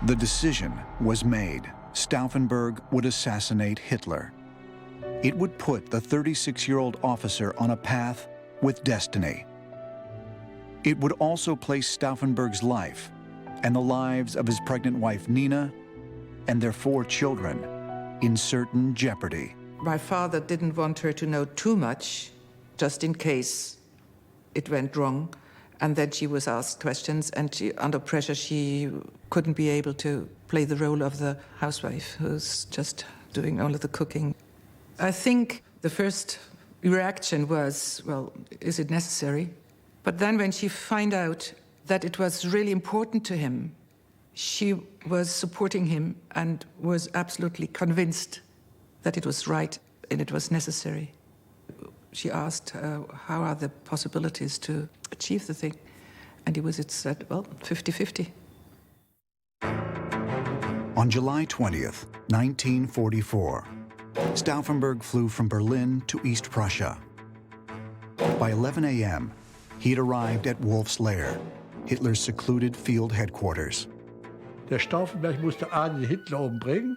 The decision was made. Stauffenberg would assassinate Hitler. It would put the 36-year-old officer on a path with destiny. It would also place Stauffenberg's life and the lives of his pregnant wife Nina and their 4 children in certain jeopardy. My father didn't want her to know too much, just in case it went wrong. And then she was asked questions, and under pressure she couldn't be able to play the role of the housewife who's just doing all of the cooking. I think the first reaction was, well, is it necessary? But then when she found out that it was really important to him, she was supporting him and was absolutely convinced that it was right and it was necessary. She asked, how are the possibilities to achieve the thing? And it said, well, 50-50. On July 20th, 1944, Stauffenberg flew from Berlin to East Prussia. By 11 a.m., he had arrived at Wolf's Lair, Hitler's secluded field headquarters. Der Stauffenberg musste A, den Hitler umbringen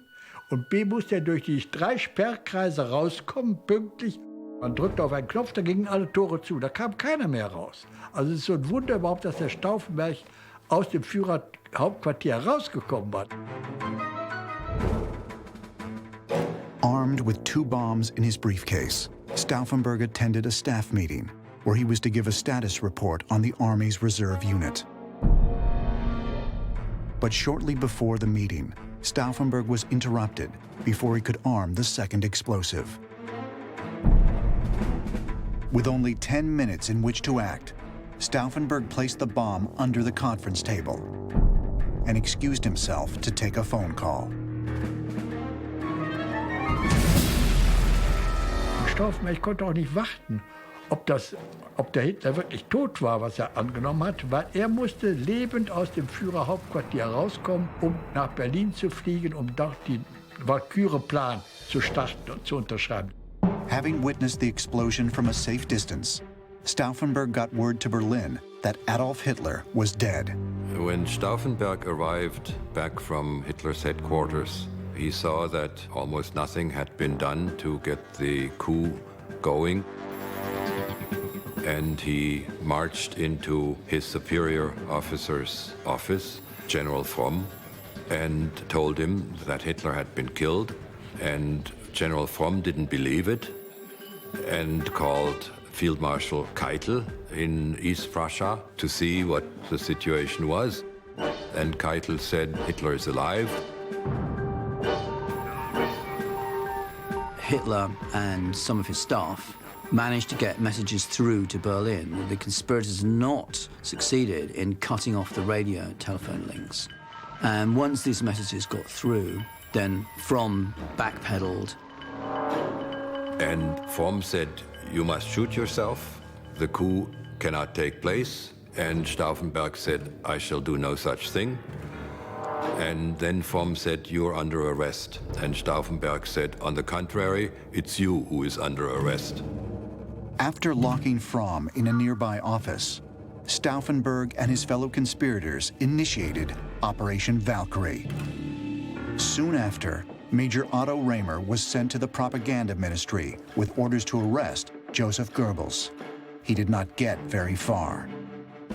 und B, musste er durch die 3 Sperrkreise rauskommen, pünktlich. Man drückte auf einen Knopf, da gingen alle Tore zu, da kam keiner mehr raus. Also es ist so ein Wunder überhaupt, dass der Stauffenberg aus dem Führerhauptquartier rausgekommen war. Armed with 2 bombs in his briefcase, Stauffenberg attended a staff meeting where he was to give a status report on the Army's reserve unit. But shortly before the meeting, Stauffenberg was interrupted before he could arm the second explosive. With only 10 minutes in which to act, Stauffenberg placed the bomb under the conference table and excused himself to take a phone call. Stauffenberg konnte auch nicht warten, ob der Hitler wirklich tot war, was er angenommen hat, weil er musste lebend aus dem Führerhauptquartier rauskommen, um nach Berlin zu fliegen, um dort den Valkyrie-Plan zu starten und zu unterschreiben. Having witnessed the explosion from a safe distance, Stauffenberg got word to Berlin that Adolf Hitler was dead. When Stauffenberg arrived back from Hitler's headquarters, he saw that almost nothing had been done to get the coup going. And he marched into his superior officer's office, General Fromm, and told him that Hitler had been killed. And General Fromm didn't believe it and called Field Marshal Keitel in East Prussia to see what the situation was. And Keitel said, Hitler is alive. Hitler and some of his staff managed to get messages through to Berlin. The conspirators not succeeded in cutting off the radio and telephone links. And once these messages got through, then Fromm backpedaled. And Fromm said, you must shoot yourself. The coup cannot take place. And Stauffenberg said, I shall do no such thing. And then Fromm said, you're under arrest. And Stauffenberg said, on the contrary, it's you who is under arrest. After locking Fromm in a nearby office, Stauffenberg and his fellow conspirators initiated Operation Valkyrie. Soon after, Major Otto Rehmer was sent to the propaganda ministry with orders to arrest Joseph Goebbels. He did not get very far.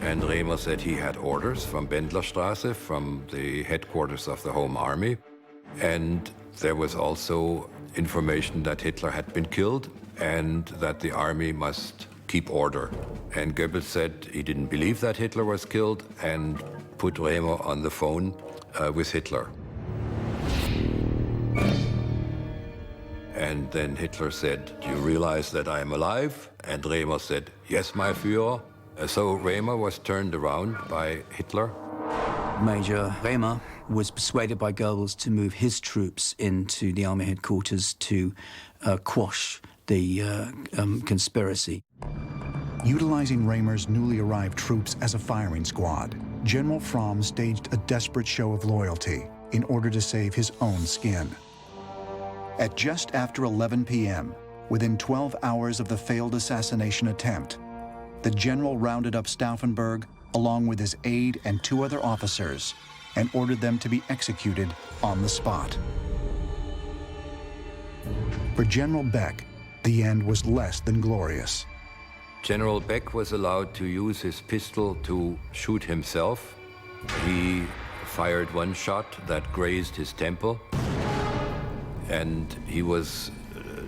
And Rehmer said he had orders from Bendlerstraße, from the headquarters of the Home Army. And there was also information that Hitler had been killed and that the army must keep order. And Goebbels said he didn't believe that Hitler was killed and put Rehmer on the phone with Hitler. And then Hitler said, do you realize that I am alive? And Rehmer said, yes, my Führer. So Rehmer was turned around by Hitler. Major Rehmer was persuaded by Goebbels to move his troops into the army headquarters to quash the conspiracy. Utilizing Rehmer's newly arrived troops as a firing squad, General Fromm staged a desperate show of loyalty in order to save his own skin. At just after 11 p.m., within 12 hours of the failed assassination attempt, the general rounded up Stauffenberg along with his aide and 2 other officers and ordered them to be executed on the spot. For General Beck, the end was less than glorious. General Beck was allowed to use his pistol to shoot himself. He fired one shot that grazed his temple, and he was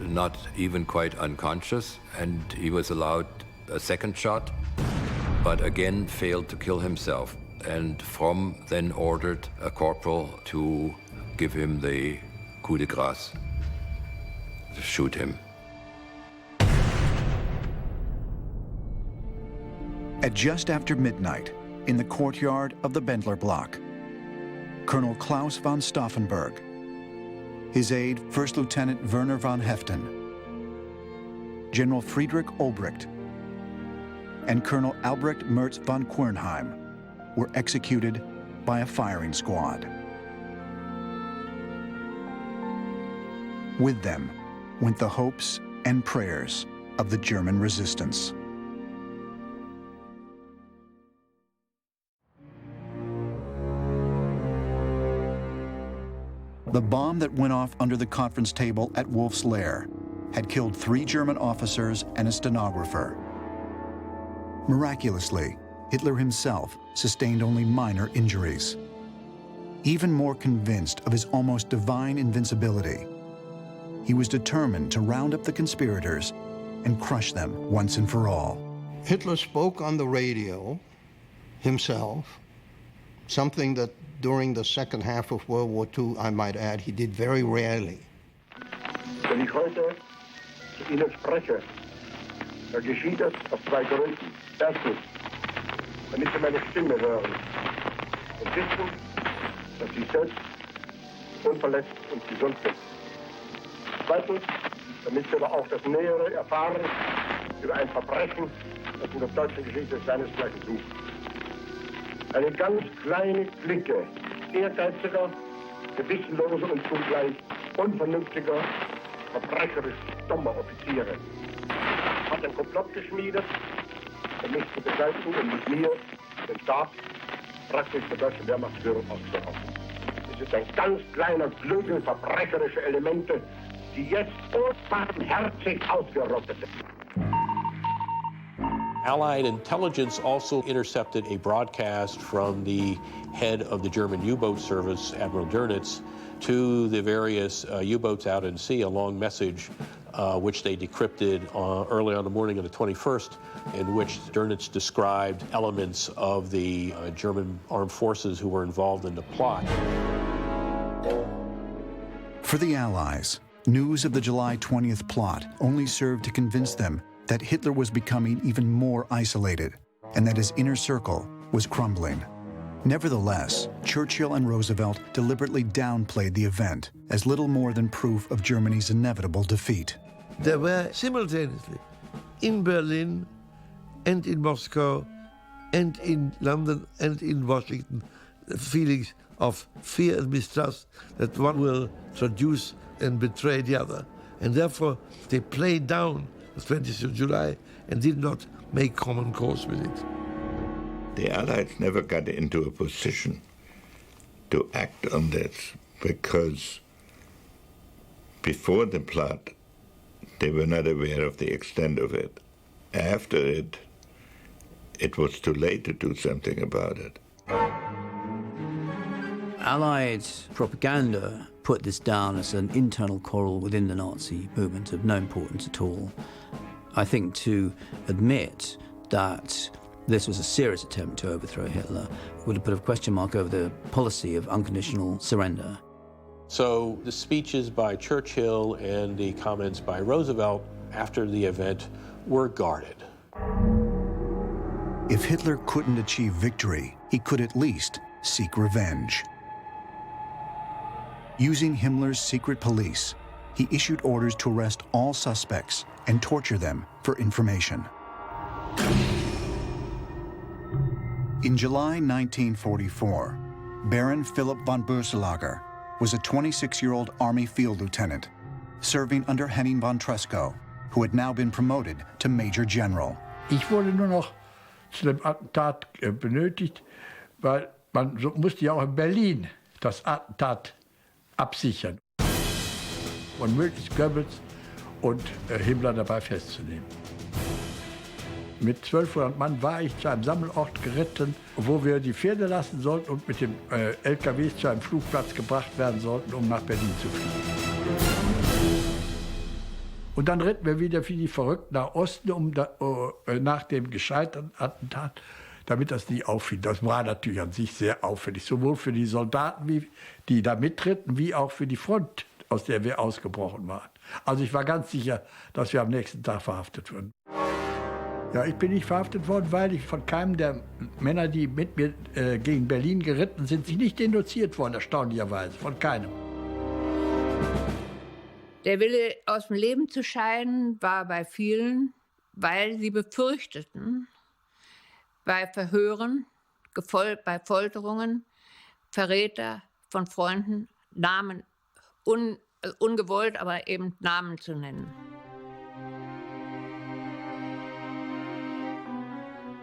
not even quite unconscious, and he was allowed a second shot, but again failed to kill himself. and from then ordered a corporal to give him the coup de grâce, to shoot him. At just after midnight, in the courtyard of the Bendler block, Colonel Claus von Stauffenberg, his aide, First Lieutenant Werner von Heften, General Friedrich Olbricht, and Colonel Albrecht Mertz von Quernheim were executed by a firing squad. With them went the hopes and prayers of the German resistance. The bomb that went off under the conference table at Wolf's Lair had killed 3 German officers and a stenographer. Miraculously, Hitler himself sustained only minor injuries. Even more convinced of his almost divine invincibility, he was determined to round up the conspirators and crush them once and for all. Hitler spoke on the radio himself, something that during the second half of World War II, I might add, he did very rarely. Wenn ich heute zu Ihnen spreche, da geschieht es aus 2 Gründen. Erstens, damit Sie meine Stimme hören und wissen, dass Sie selbst unverletzt und gesund sind. Zweitens, damit Sie aber auch das Nähere erfahren über ein Verbrechen, das in der deutschen Geschichte seinesgleichen sucht. Eine ganz kleine Clique ehrgeiziger, gewissenloser und zugleich unvernünftiger, verbrecherisch dummer Offiziere hat ein Komplott geschmiedet, um mich zu beseitigen und mit mir den Staat praktisch der deutschen Wehrmachtsführung auszurotten. Es ist ein ganz kleiner Flügel verbrecherischer Elemente, die jetzt unbarmherzig ausgerottet sind. Allied intelligence also intercepted a broadcast from the head of the German U-boat service, Admiral Dönitz, to the various U-boats out in sea, a long message which they decrypted early on the morning of the 21st, in which Dönitz described elements of the German armed forces who were involved in the plot. For the Allies, news of the July 20th plot only served to convince them that Hitler was becoming even more isolated and that his inner circle was crumbling. Nevertheless, Churchill and Roosevelt deliberately downplayed the event as little more than proof of Germany's inevitable defeat. There were simultaneously in Berlin and in Moscow and in London and in Washington feelings of fear and mistrust that one will traduce and betray the other. And therefore, they played down the 20th of July and did not make common cause with it. The Allies never got into a position to act on this because before the plot, they were not aware of the extent of it. After it was too late to do something about it. Allied propaganda put this down as an internal quarrel within the Nazi movement of no importance at all. I think to admit that this was a serious attempt to overthrow Hitler would have put a question mark over the policy of unconditional surrender. So the speeches by Churchill and the comments by Roosevelt after the event were guarded. If Hitler couldn't achieve victory, he could at least seek revenge. Using Himmler's secret police, he issued orders to arrest all suspects and torture them for information. In July 1944, Baron Philipp von Boeselager was a 26-year-old Army field lieutenant serving under Henning von Treschow, who had now been promoted to Major General. Ich wurde nur noch zu dem Attentat benötigt, weil man musste ja auch in Berlin das Attentat absichern und möglichst Goebbels und Himmler dabei festzunehmen. Mit 1200 Mann war ich zu einem Sammelort geritten, wo wir die Pferde lassen sollten und mit dem LKWs zu einem Flugplatz gebracht werden sollten, um nach Berlin zu fliegen. Und dann ritten wir wieder wie die Verrückten nach Osten, um nach dem gescheiterten Attentat damit das nicht auffiel. Das war natürlich an sich sehr auffällig, sowohl für die Soldaten, die da mitritten, wie auch für die Front, aus der wir ausgebrochen waren. Also ich war ganz sicher, dass wir am nächsten Tag verhaftet wurden. Ja, ich bin nicht verhaftet worden, weil ich von keinem der Männer, die mit mir gegen Berlin geritten sind, sich nicht denunziert worden, erstaunlicherweise, von keinem. Der Wille, aus dem Leben zu scheiden, war bei vielen, weil sie befürchteten, bei Verhören, bei Folterungen, Verräter von Freunden, Namen, ungewollt, aber eben Namen zu nennen.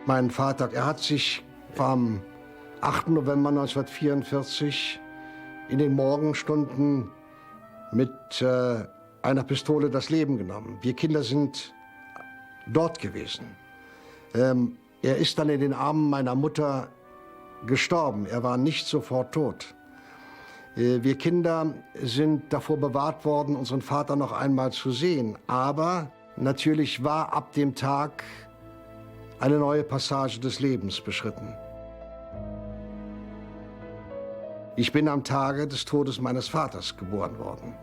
Mein Vater, er hat sich am 8. November 1944 in den Morgenstunden mit einer Pistole das Leben genommen. Wir Kinder sind dort gewesen. Er ist dann in den Armen meiner Mutter gestorben. Er war nicht sofort tot. Wir Kinder sind davor bewahrt worden, unseren Vater noch einmal zu sehen. Aber natürlich war ab dem Tag eine neue Passage des Lebens beschritten. Ich bin am Tage des Todes meines Vaters geboren worden.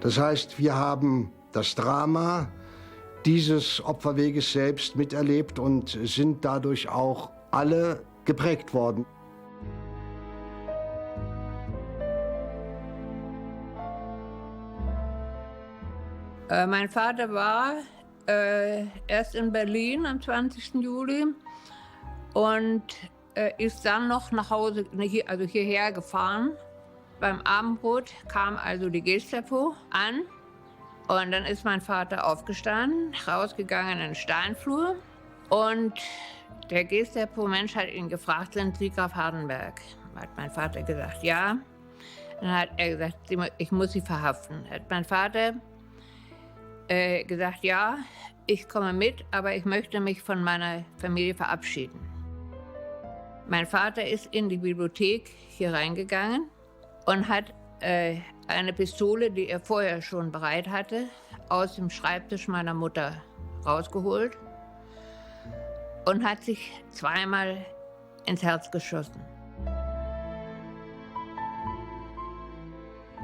Das heißt, wir haben das Drama dieses Opferweges selbst miterlebt und sind dadurch auch alle geprägt worden. Mein Vater war erst in Berlin am 20. Juli und ist dann noch nach Hause, also hierher gefahren. Beim Abendbrot kam also die Gestapo an und dann ist mein Vater aufgestanden, rausgegangen in den Steinflur und der Gestapo-Mensch hat ihn gefragt, sind Sie Graf Hardenberg? Hat mein Vater gesagt, ja. Dann hat er gesagt, ich muss Sie verhaften. Hat mein Vater gesagt, ja, ich komme mit, aber ich möchte mich von meiner Familie verabschieden. Mein Vater ist in die Bibliothek hier reingegangen und hat eine Pistole, die er vorher schon bereit hatte, aus dem Schreibtisch meiner Mutter rausgeholt und hat sich zweimal ins Herz geschossen.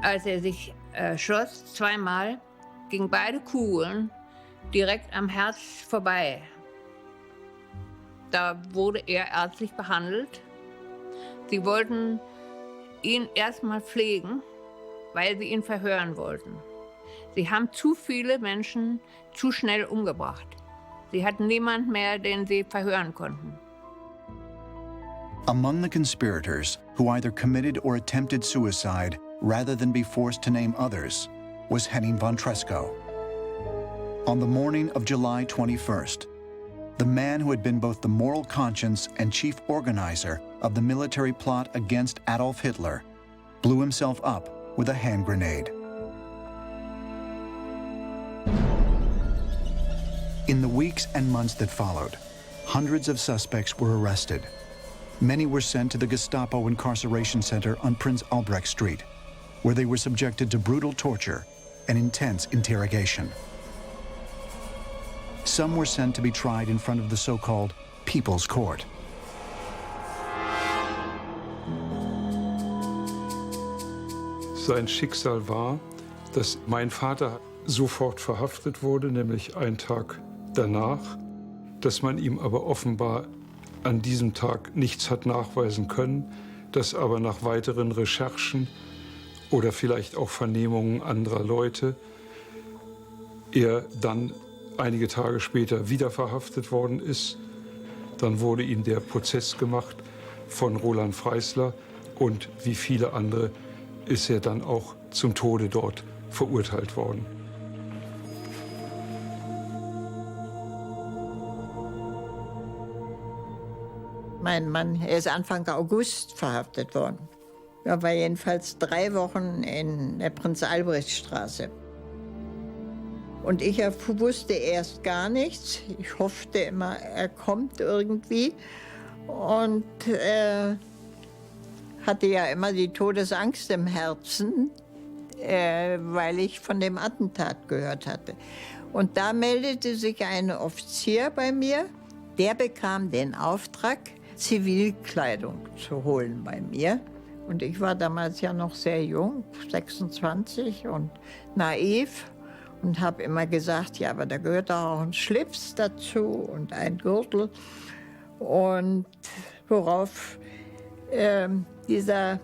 Als er sich schoss, zweimal, gingen beide Kugeln direkt am Herz vorbei. Da wurde er ärztlich behandelt. Sie wollten ihn erstmal pflegen, weil sie ihn verhören wollten. Sie haben zu viele Menschen zu schnell umgebracht. Sie hatten niemanden mehr, den sie verhören konnten. Among the conspirators who either committed or attempted suicide rather than be forced to name others was Henning von Treschow. On the morning of July 21st, the man who had been both the moral conscience and chief organizer of the military plot against Adolf Hitler blew himself up with a hand grenade. In the weeks and months that followed, hundreds of suspects were arrested. Many were sent to the Gestapo incarceration center on Prince Albrecht Street, where they were subjected to brutal torture and intense interrogation. Some were sent to be tried in front of the so-called People's Court. Sein Schicksal war, dass mein Vater sofort verhaftet wurde, nämlich einen Tag danach, dass man ihm aber offenbar an diesem Tag nichts hat nachweisen können, dass aber nach weiteren Recherchen oder vielleicht auch Vernehmungen anderer Leute er dann einige Tage später wieder verhaftet worden ist. Dann wurde ihm der Prozess gemacht von Roland Freisler und wie viele andere ist er dann auch zum Tode dort verurteilt worden. Mein Mann, er ist Anfang August verhaftet worden. Er war jedenfalls 3 Wochen in der Prinz-Albrecht-Straße. Und ich wusste erst gar nichts. Ich hoffte immer, er kommt irgendwie. Und hatte ja immer die Todesangst im Herzen, weil ich von dem Attentat gehört hatte. Und da meldete sich ein Offizier bei mir, der bekam den Auftrag, Zivilkleidung zu holen bei mir. Und ich war damals ja noch sehr jung, 26 und naiv und habe immer gesagt, ja, aber da gehört auch ein Schlips dazu und ein Gürtel. Und worauf dieser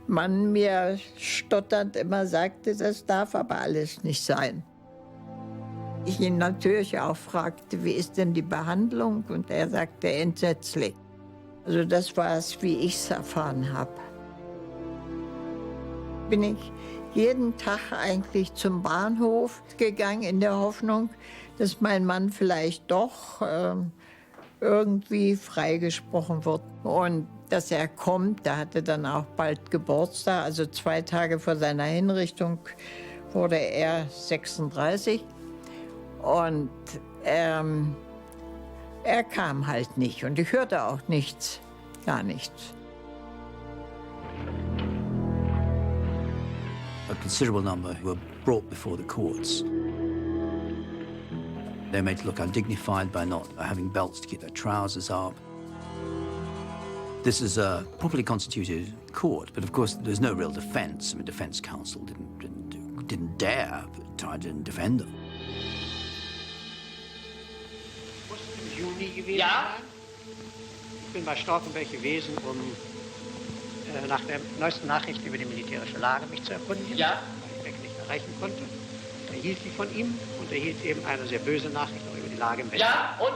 Mann mir stotternd immer sagte, das darf aber alles nicht sein. Ich ihn natürlich auch fragte, wie ist denn die Behandlung? Und er sagte, entsetzlich. Also das war es, wie ich es erfahren habe. Bin ich jeden Tag eigentlich zum Bahnhof gegangen in der Hoffnung, dass mein Mann vielleicht doch irgendwie freigesprochen wird. Und dass er kommt, der hatte dann auch bald Geburtstag, also 2 Tage vor seiner Hinrichtung wurde er 36. Und er kam halt nicht und ich hörte auch nichts, gar nichts. A considerable number were brought before the courts. They're made to look undignified by not having belts to keep their trousers up. This is a properly constituted court, but of course there's no real defense. I mean, defense counsel didn't dare try to defend them. Juni gewesen ja. Sein. Ich bin bei Stauffenberg gewesen, um nach der neuesten Nachricht über die militärische Lage mich zu erkundigen, ja. Weil ich Beck nicht erreichen konnte. Da erhielt ich von ihm und erhielt eben eine sehr böse Nachricht auch über die Lage im Westen. Ja, und?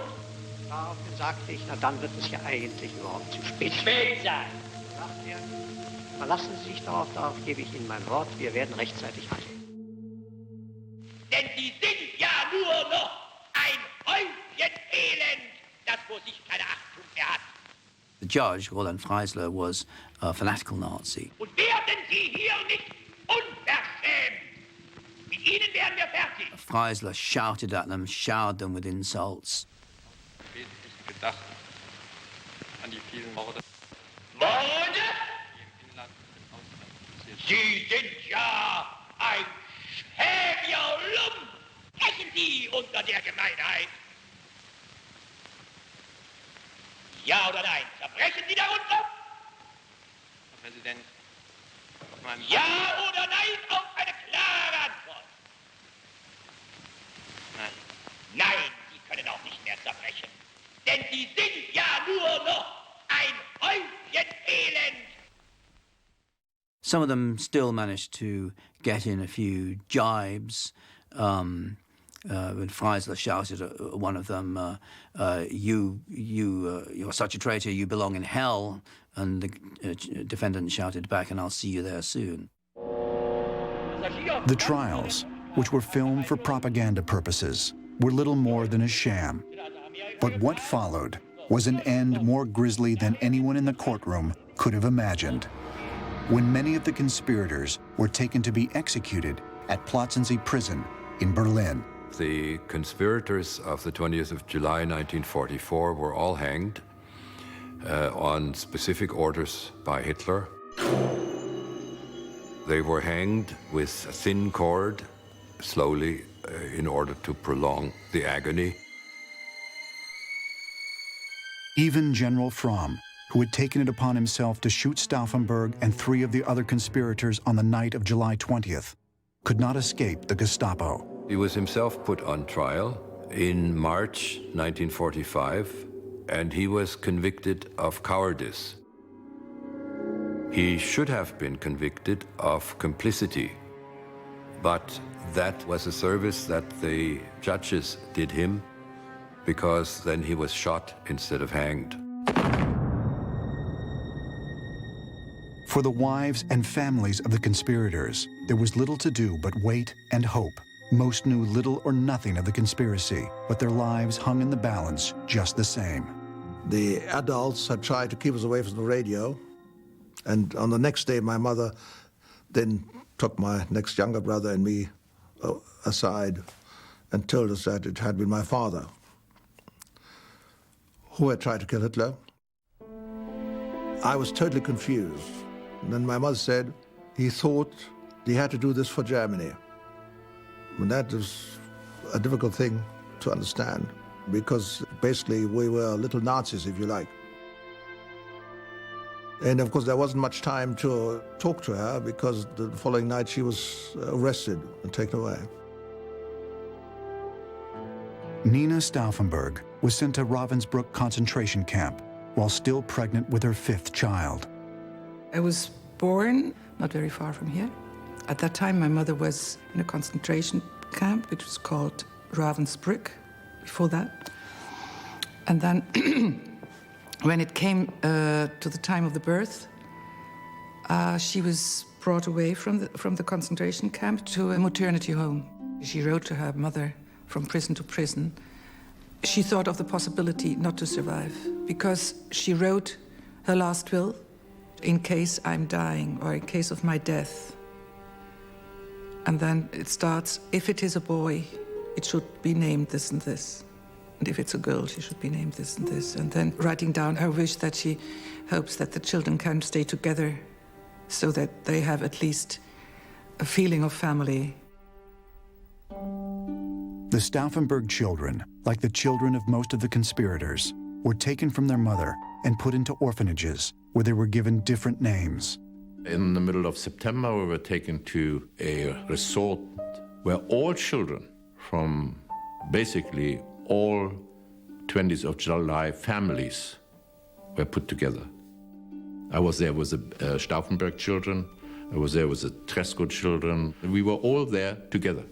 Daraufhin sagte ich, na dann wird es ja eigentlich überhaupt zu spät sein. Sagt er, verlassen Sie sich darauf gebe ich Ihnen mein Wort, wir werden rechtzeitig handeln. Denn Sie sind ja nur noch ein Häufchen Elend, das vor sich keine Achtung mehr hat. The judge, Roland Freisler, was a fanatical Nazi. Und werden Sie hier nicht unverschämt. Mit Ihnen werden wir fertig. Freisler shouted at them, showered them with insults. Gedacht an die vielen Morde. Morde? Sie sind ja ein schäbiger Lump. Brechen Sie unter der Gemeinheit. Ja oder nein? Zerbrechen Sie darunter? Herr Präsident, auf meinem ja oder nein auf eine klare Antwort. Nein. Nein, Sie können auch nicht mehr zerbrechen. Denn Sie sind ja nur noch ein Häufchen Elend. Some of them still managed to get in a few jibes. When Freisler shouted at one of them, you're such a traitor, you belong in hell. And the defendant shouted back, and I'll see you there soon. The trials, which were filmed for propaganda purposes, were little more than a sham. But what followed was an end more grisly than anyone in the courtroom could have imagined. When many of the conspirators were taken to be executed at Plötzensee prison in Berlin. The conspirators of the 20th of July 1944 were all hanged on specific orders by Hitler. They were hanged with a thin cord, slowly, in order to prolong the agony. Even General Fromm, who had taken it upon himself to shoot Stauffenberg and 3 of the other conspirators on the night of July 20th, could not escape the Gestapo. He was himself put on trial in March 1945, and he was convicted of cowardice. He should have been convicted of complicity, but that was a service that the judges did him, because then he was shot instead of hanged. For the wives and families of the conspirators, there was little to do but wait and hope. Most knew little or nothing of the conspiracy, but their lives hung in the balance just the same. The adults had tried to keep us away from the radio, and on the next day my mother then took my next younger brother and me aside and told us that it had been my father who had tried to kill Hitler. I was totally confused. And then my mother said he thought he had to do this for Germany. And that was a difficult thing to understand, because basically we were little Nazis, if you like. And of course there wasn't much time to talk to her, because the following night she was arrested and taken away. Nina Stauffenberg was sent to Ravensbrück concentration camp while still pregnant with her 5th child. I was born not very far from here. At that time, my mother was in a concentration camp, which was called Ravensbrück, before that. And then, when it came to the time of the birth, she was brought away from the concentration camp to a maternity home. She wrote to her mother from prison to prison. She thought of the possibility not to survive, because she wrote her last will, in case I'm dying or in case of my death. And then it starts, if it is a boy, it should be named this and this. And if it's a girl, she should be named this and this. And then writing down her wish that she hopes that the children can stay together so that they have at least a feeling of family. The Stauffenberg children, like the children of most of the conspirators, were taken from their mother and put into orphanages where they were given different names. In the middle of September, we were taken to a resort where all children from basically all 20th of July families were put together. I was there with the Stauffenberg children, I was there with the Tresco children. We were all there together.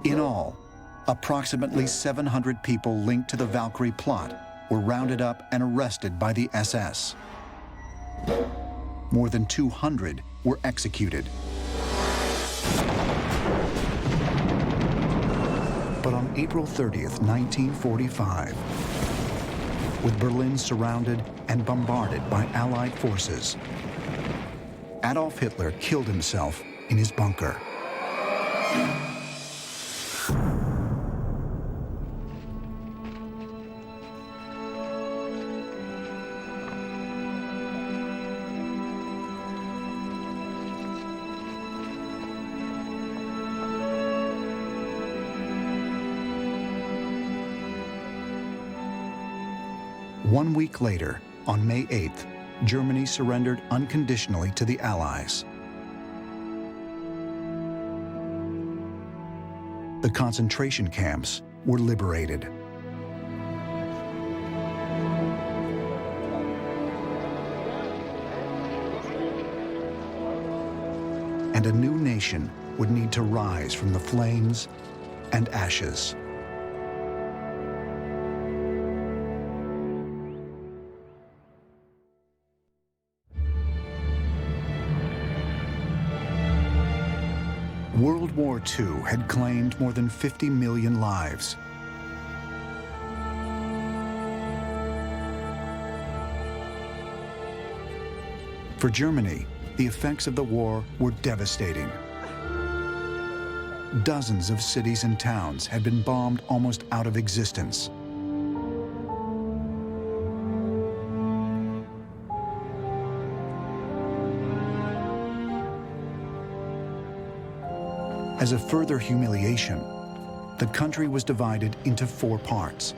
In all, approximately 700 people linked to the Valkyrie plot were rounded up and arrested by the SS. More than 200 were executed. But on April 30th, 1945, with Berlin surrounded and bombarded by Allied forces, Adolf Hitler killed himself in his bunker. One week later, on May 8th, Germany surrendered unconditionally to the Allies. The concentration camps were liberated. And a new nation would need to rise from the flames and ashes. World War II had claimed more than 50 million lives. For Germany, the effects of the war were devastating. Dozens of cities and towns had been bombed almost out of existence. As a further humiliation, the country was divided into 4 parts,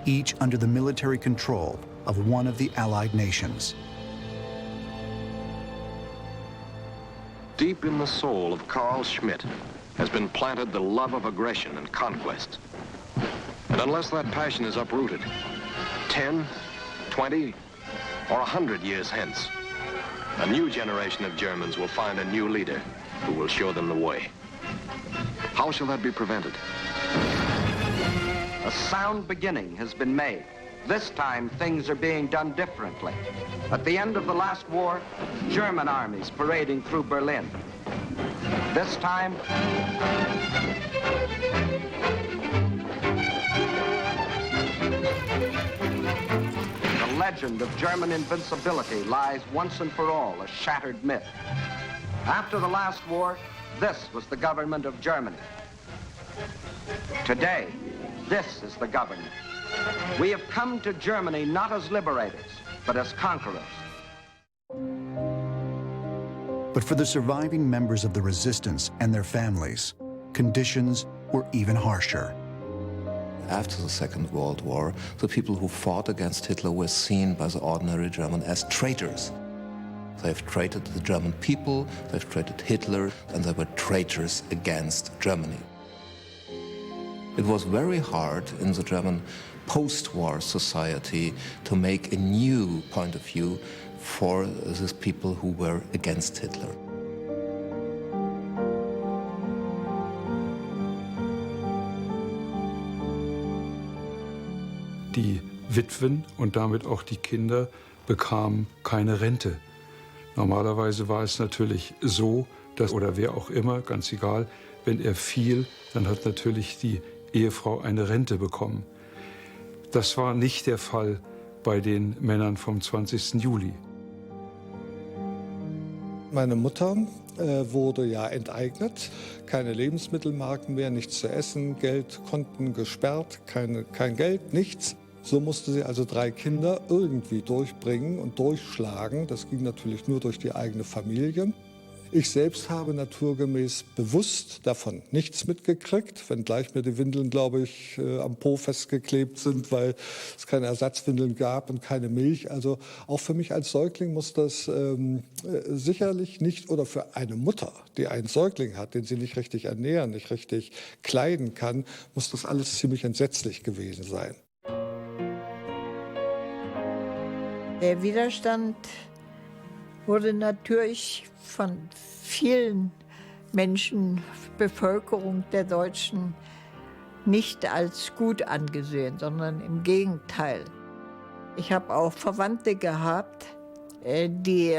each under the military control of one of the Allied nations. Deep in the soul of Carl Schmitt has been planted the love of aggression and conquest. And unless that passion is uprooted, 10, 20, or 100 years hence, a new generation of Germans will find a new leader who will show them the way. How shall that be prevented? A sound beginning has been made. This time, things are being done differently. At the end of the last war, German armies parading through Berlin. This time, the legend of German invincibility lies once and for all a shattered myth. After the last war, this was the government of Germany. Today, this is the government. We have come to Germany not as liberators, but as conquerors. But for the surviving members of the resistance and their families, conditions were even harsher. After the Second World War, the people who fought against Hitler were seen by the ordinary German as traitors. They've traited the German people, they've traited Hitler, and they were traitors against Germany. It was very hard in the German post-war society to make a new point of view for these people who were against Hitler. Die Witwen und damit auch die Kinder bekamen keine Rente. Normalerweise war es natürlich so, dass, oder wer auch immer, ganz egal, wenn er fiel, dann hat natürlich die Ehefrau eine Rente bekommen. Das war nicht der Fall bei den Männern vom 20. Juli. Meine Mutter wurde ja enteignet, keine Lebensmittelmarken mehr, nichts zu essen, Geldkonten gesperrt, kein Geld, nichts. So musste sie also 3 Kinder irgendwie durchbringen und durchschlagen. Das ging natürlich nur durch die eigene Familie. Ich selbst habe naturgemäß bewusst davon nichts mitgekriegt, wenngleich mir die Windeln, glaube ich, am Po festgeklebt sind, weil es keine Ersatzwindeln gab und keine Milch. Also auch für mich als Säugling muss das sicherlich nicht, oder für eine Mutter, die einen Säugling hat, den sie nicht richtig ernähren, nicht richtig kleiden kann, muss das alles ziemlich entsetzlich gewesen sein. Der Widerstand wurde natürlich von vielen Menschen, Bevölkerung der Deutschen, nicht als gut angesehen, sondern im Gegenteil. Ich habe auch Verwandte gehabt, die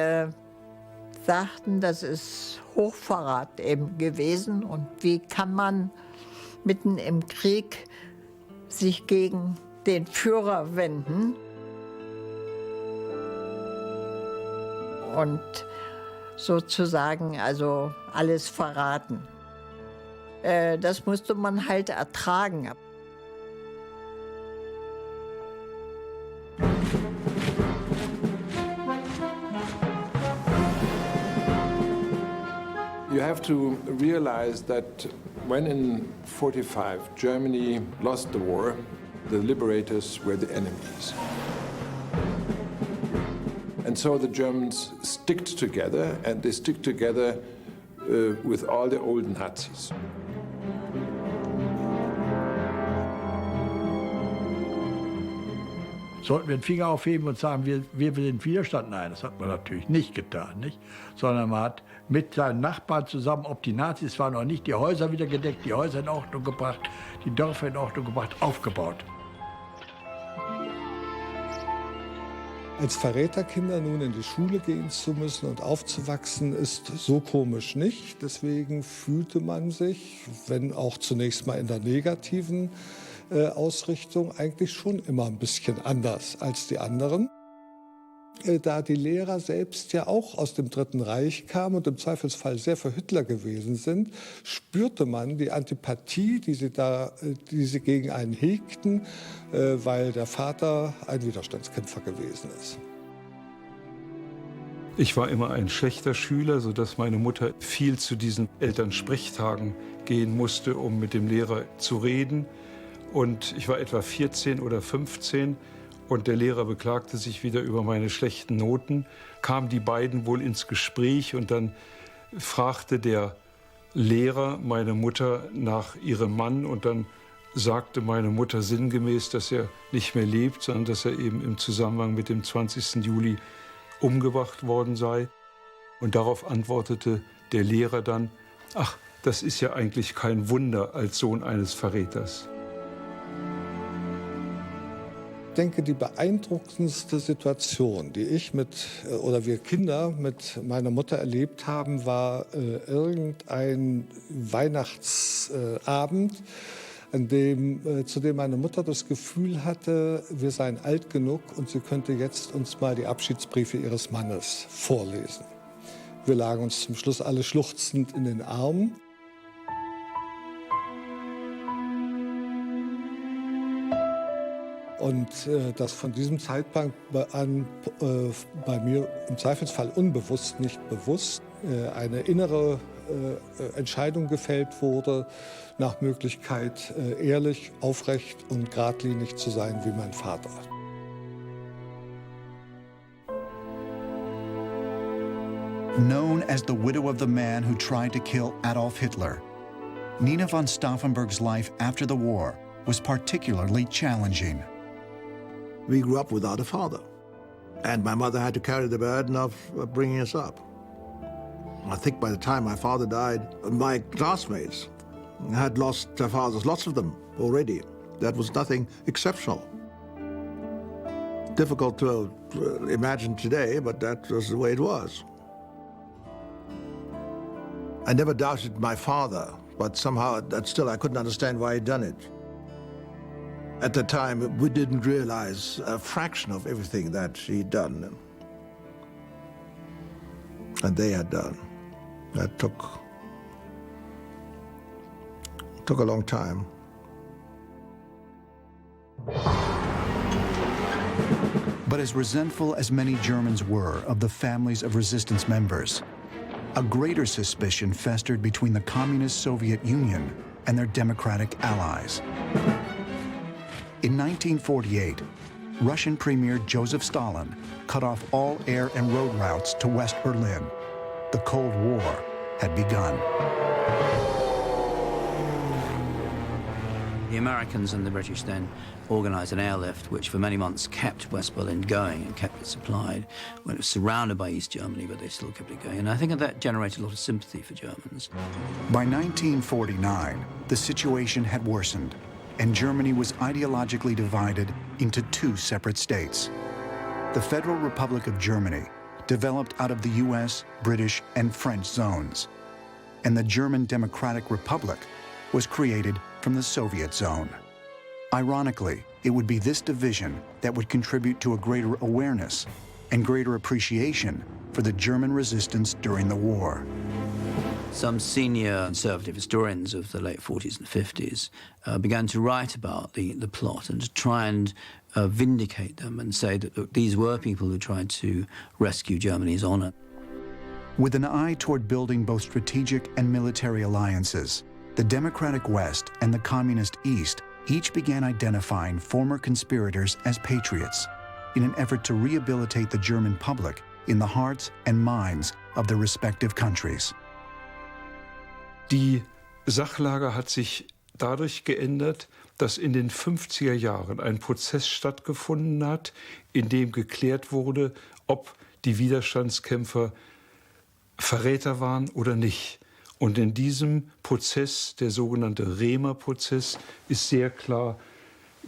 sagten, das ist Hochverrat eben gewesen. Und wie kann man mitten im Krieg sich gegen den Führer wenden? Und sozusagen also alles verraten. Das musste man halt ertragen. You have to realize that when in 1945 Germany lost the war, the liberators were the enemies. And so the Germans sticked together, and they stick together with all the old Nazis. Sollten wir den Finger aufheben und sagen, wir sind Widerstand? Nein, das hat man natürlich nicht getan, nicht? Sondern man hat mit seinen Nachbarn zusammen, ob die Nazis waren oder nicht, die Häuser wieder gedeckt, die Häuser in Ordnung gebracht, die Dörfer in Ordnung gebracht, aufgebaut. Als Verräterkinder nun in die Schule gehen zu müssen und aufzuwachsen, ist so komisch nicht. Deswegen fühlte man sich, wenn auch zunächst mal in der negativen Ausrichtung, eigentlich schon immer ein bisschen anders als die anderen. Da die Lehrer selbst ja auch aus dem Dritten Reich kamen und im Zweifelsfall sehr für Hitler gewesen sind, spürte man die Antipathie, die sie gegen einen hegten, weil der Vater ein Widerstandskämpfer gewesen ist. Ich war immer ein schlechter Schüler, sodass meine Mutter viel zu diesen Elternsprechtagen gehen musste, um mit dem Lehrer zu reden. Und ich war etwa 14 oder 15. Und der Lehrer beklagte sich wieder über meine schlechten Noten, kamen die beiden wohl ins Gespräch und dann fragte der Lehrer meine Mutter nach ihrem Mann und dann sagte meine Mutter sinngemäß, dass er nicht mehr lebt, sondern dass er eben im Zusammenhang mit dem 20. Juli umgebracht worden sei. Und darauf antwortete der Lehrer dann, ach, das ist ja eigentlich kein Wunder als Sohn eines Verräters. Ich denke, die beeindruckendste Situation, die ich oder wir Kinder mit meiner Mutter erlebt haben, war irgendein Weihnachtsabend, zu dem meine Mutter das Gefühl hatte, wir seien alt genug und sie könnte jetzt uns mal die Abschiedsbriefe ihres Mannes vorlesen. Wir lagen uns zum Schluss alle schluchzend in den Armen. Und das von diesem Zeitpunkt an bei mir im Zweifelsfall unbewusst, nicht bewusst, eine innere Entscheidung gefällt wurde, nach Möglichkeit ehrlich, aufrecht und geradlinig zu sein wie mein Vater. Known as the widow of the man who tried to kill Adolf Hitler, Nina von Stauffenberg's life after the war was particularly challenging. We grew up without a father, and my mother had to carry the burden of bringing us up. I think by the time my father died, my classmates had lost their fathers, lots of them already. That was nothing exceptional. Difficult to imagine today, but that was the way it was. I never doubted my father, but somehow that still I couldn't understand why he'd done it. At the time, we didn't realize a fraction of everything that he'd done and they had done. That took a long time. But as resentful as many Germans were of the families of resistance members, a greater suspicion festered between the communist Soviet Union and their democratic allies. In 1948, Russian Premier Joseph Stalin cut off all air and road routes to West Berlin. The Cold War had begun. The Americans and the British then organized an airlift which for many months kept West Berlin going and kept it supplied when it was surrounded by East Germany, but they still kept it going. And I think that generated a lot of sympathy for Germans. By 1949, the situation had worsened, and Germany was ideologically divided into two separate states. The Federal Republic of Germany developed out of the US, British, and French zones, and the German Democratic Republic was created from the Soviet zone. Ironically, it would be this division that would contribute to a greater awareness and greater appreciation for the German resistance during the war. Some senior conservative historians of the late 40s and 50s began to write about the plot and to try and vindicate them and say that look, these were people who tried to rescue Germany's honor. With an eye toward building both strategic and military alliances, the Democratic West and the Communist East each began identifying former conspirators as patriots in an effort to rehabilitate the German public in the hearts and minds of their respective countries. Die Sachlage hat sich dadurch geändert, dass in den 50er Jahren ein Prozess stattgefunden hat, in dem geklärt wurde, ob die Widerstandskämpfer Verräter waren oder nicht. Und in diesem Prozess, der sogenannte Remer-Prozess, ist sehr klar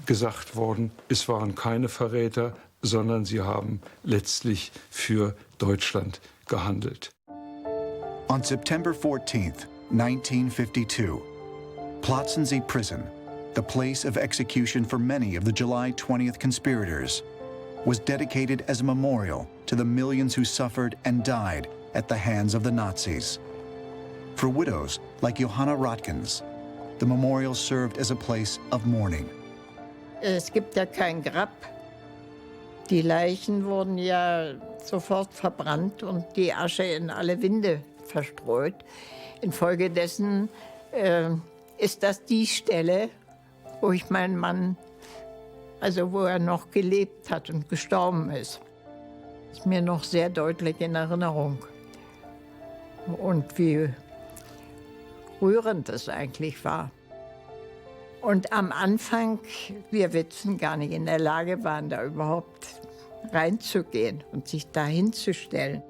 gesagt worden, es waren keine Verräter, sondern sie haben letztlich für Deutschland gehandelt. On September 14th, 1952, Plötzensee Prison, the place of execution for many of the July 20th conspirators, was dedicated as a memorial to the millions who suffered and died at the hands of the Nazis. For widows like Johanna Rotkins, the memorial served as a place of mourning. Es gibt ja kein Grab. Die Leichen wurden ja sofort verbrannt und die Asche in alle Winde verstreut. Infolgedessen ist das die Stelle, wo ich meinen Mann, also wo er noch gelebt hat und gestorben ist. Ist mir noch sehr deutlich in Erinnerung. Und wie rührend es eigentlich war. Und am Anfang, wir Witzen gar nicht in der Lage waren, da überhaupt reinzugehen und sich da hinzustellen.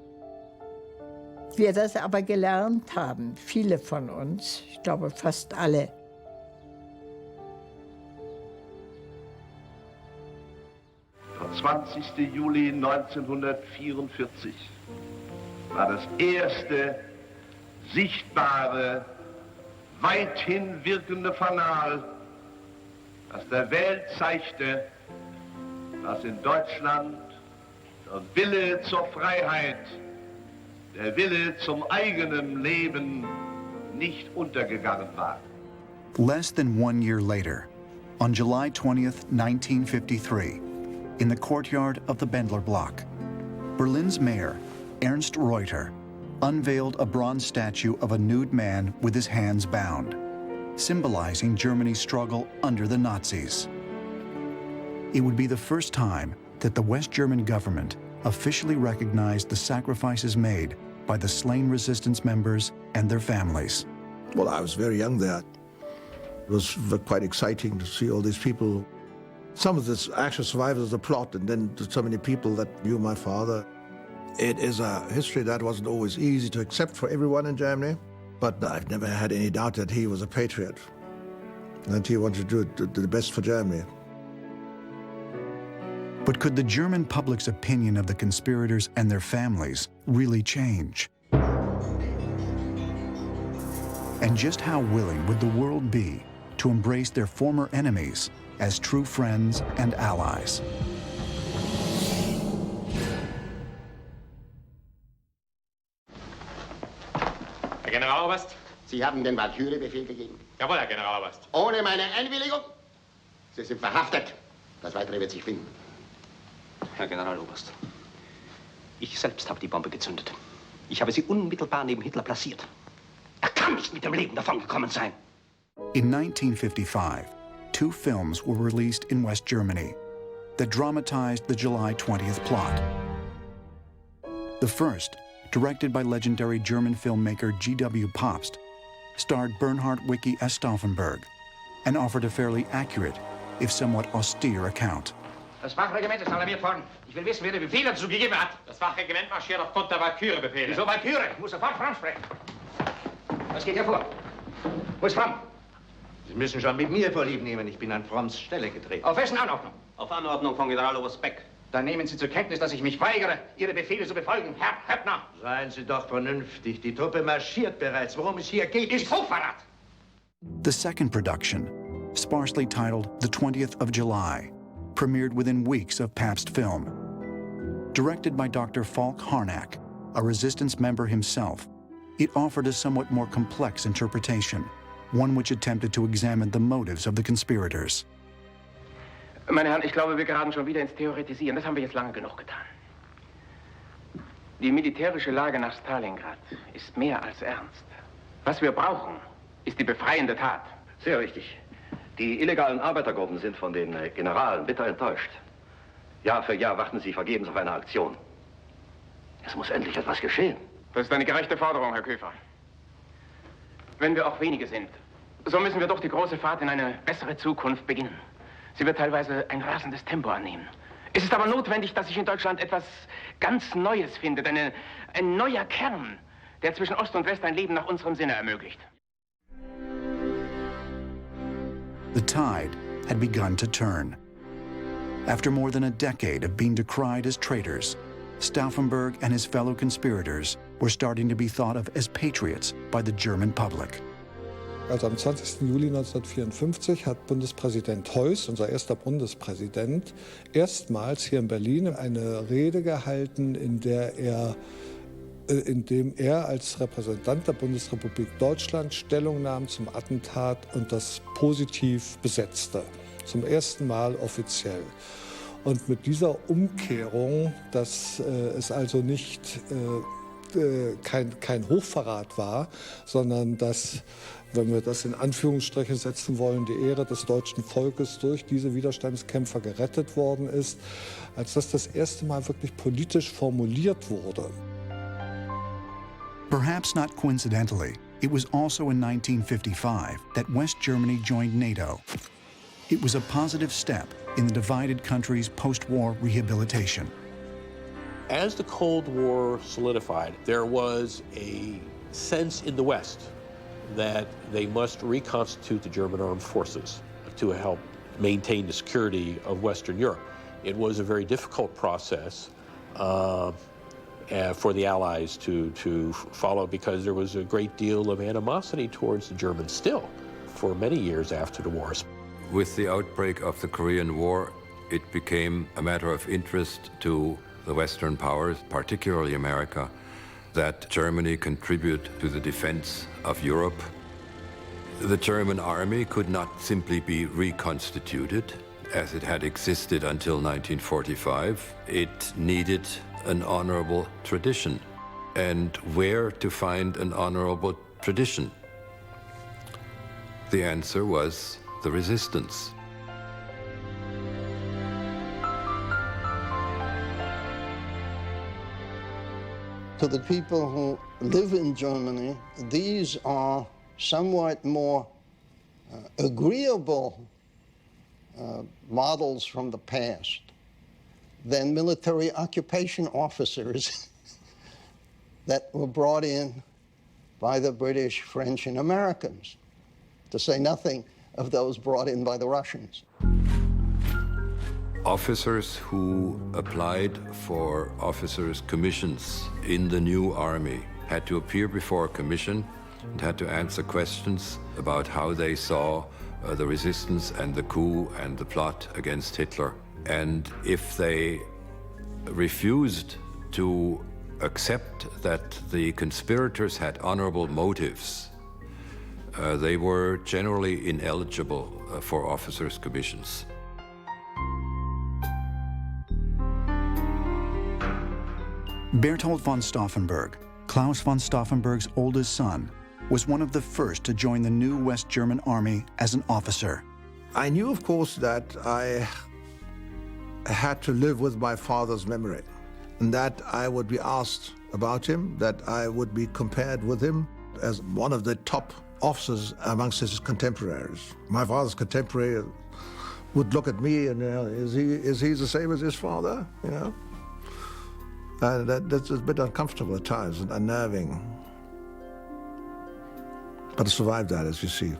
Wir das aber gelernt haben, viele von uns, ich glaube fast alle. Der 20. Juli 1944 war das erste sichtbare, weithin wirkende Fanal, das der Welt zeigte, dass in Deutschland der Wille zur Freiheit, der Wille zum eigenen Leben nicht untergegangen war. Less than 1 year later, on July 20th, 1953, in the courtyard of the Bendler Block, Berlin's mayor, Ernst Reuter, unveiled a bronze statue of a nude man with his hands bound, symbolizing Germany's struggle under the Nazis. It would be the first time that the West German government officially recognized the sacrifices made by the slain resistance members and their families. Well, I was very young there. It was quite exciting to see all these people. Some of the actual survivors of the plot, and then so many people that knew my father. It is a history that wasn't always easy to accept for everyone in Germany, but I've never had any doubt that he was a patriot, and he wanted to do the best for Germany. But could the German public's opinion of the conspirators and their families really change? And just how willing would the world be to embrace their former enemies as true friends and allies? Herr Generaloberst? Sie haben den Valkyrie-Befehl gegeben? Jawohl, Herr Generaloberst. Ohne meine Einwilligung? Sie sind verhaftet. Das Weitere wird sich finden. Herr Generaloberst, ich selbst habe die Bombe gezündet. Ich habe sie unmittelbar neben Hitler platziert. Er kann nicht mit dem Leben davongekommen sein. In 1955, 2 films were released in West Germany that dramatized the July 20th plot. The first, directed by legendary German filmmaker G.W. Pabst, starred Bernhard Wicki as Stauffenberg and offered a fairly accurate, if somewhat austere account. Das Wachregiment ist alarmiert worden. Ich will wissen, wer den Befehl dazu gegeben hat. Das Wachregiment marschiert aufgrund der Valkyrie-Befehle. Wieso Valkyrie? Ich muss sofort Fram sprechen. Was geht hier vor? Wo ist Fram? Sie müssen schon mit mir Vorlieb nehmen. Ich bin an Fromms Stelle getreten. Auf wessen Anordnung? Auf Anordnung von Generaloberst Beck. Dann nehmen Sie zur Kenntnis, dass ich mich weigere, Ihre Befehle zu befolgen, Herr Höppner. Seien Sie doch vernünftig. Die Truppe marschiert bereits. Worum es hier geht, ist Hochverrat. The second production, sparsely titled The 20th of July, premiered within weeks of Pabst film. Directed by Dr. Falk Harnack, a resistance member himself, it offered a somewhat more complex interpretation, one which attempted to examine the motives of the conspirators. Meine Herren, ich glaube, wir geraten schon wieder ins Theoretisieren. Das haben wir jetzt lange genug getan. Die militärische Lage nach Stalingrad ist mehr als ernst. Was wir brauchen, ist die befreiende Tat. Sehr richtig. Die illegalen Arbeitergruppen sind von den Generalen bitter enttäuscht. Jahr für Jahr warten sie vergebens auf eine Aktion. Es muss endlich etwas geschehen. Das ist eine gerechte Forderung, Herr Köfer. Wenn wir auch wenige sind, so müssen wir doch die große Fahrt in eine bessere Zukunft beginnen. Sie wird teilweise ein rasendes Tempo annehmen. Es ist aber notwendig, dass sich in Deutschland etwas ganz Neues findet. Ein neuer Kern, der zwischen Ost und West ein Leben nach unserem Sinne ermöglicht. The tide had begun to turn. After more than a decade of being decried as traitors, Stauffenberg and his fellow conspirators were starting to be thought of as patriots by the German public. Also am 20. Juli 1954 hat Bundespräsident Heuss, unser erster Bundespräsident, erstmals hier in Berlin eine Rede gehalten, in dem er als Repräsentant der Bundesrepublik Deutschland Stellung nahm zum Attentat und das positiv besetzte. Zum ersten Mal offiziell. Und mit dieser Umkehrung, dass es also nicht kein Hochverrat war, sondern dass, wenn wir das in Anführungsstriche setzen wollen, die Ehre des deutschen Volkes durch diese Widerstandskämpfer gerettet worden ist, als das erste Mal wirklich politisch formuliert wurde. Perhaps not coincidentally, it was also in 1955 that West Germany joined NATO. It was a positive step in the divided country's post-war rehabilitation. As the Cold War solidified, there was a sense in the West that they must reconstitute the German armed forces to help maintain the security of Western Europe. It was a very difficult process for the Allies to follow because there was a great deal of animosity towards the Germans still for many years after the wars. With the outbreak of the Korean War, it became a matter of interest to the Western powers, particularly America, that Germany contribute to the defense of Europe. The German army could not simply be reconstituted as it had existed until 1945. It needed an honorable tradition. and where to find an honorable tradition. The answer was the resistance. To the people who live in Germany, these are somewhat more agreeable models from the past than military occupation officers that were brought in by the British, French, and Americans, to say nothing of those brought in by the Russians. Officers who applied for officers' commissions in the new army had to appear before a commission and had to answer questions about how they saw the resistance and the coup and the plot against Hitler. And if they refused to accept that the conspirators had honorable motives, they were generally ineligible for officers' commissions. Berthold von Stauffenberg, Claus von Stauffenberg's oldest son, was one of the first to join the new West German army as an officer. I knew, of course, that I had to live with my father's memory, and that I would be asked about him, that I would be compared with him as one of the top officers amongst his contemporaries. My father's contemporary would look at me and, is he the same as his father, you know? And that's a bit uncomfortable at times and unnerving. But I survived that, as you see.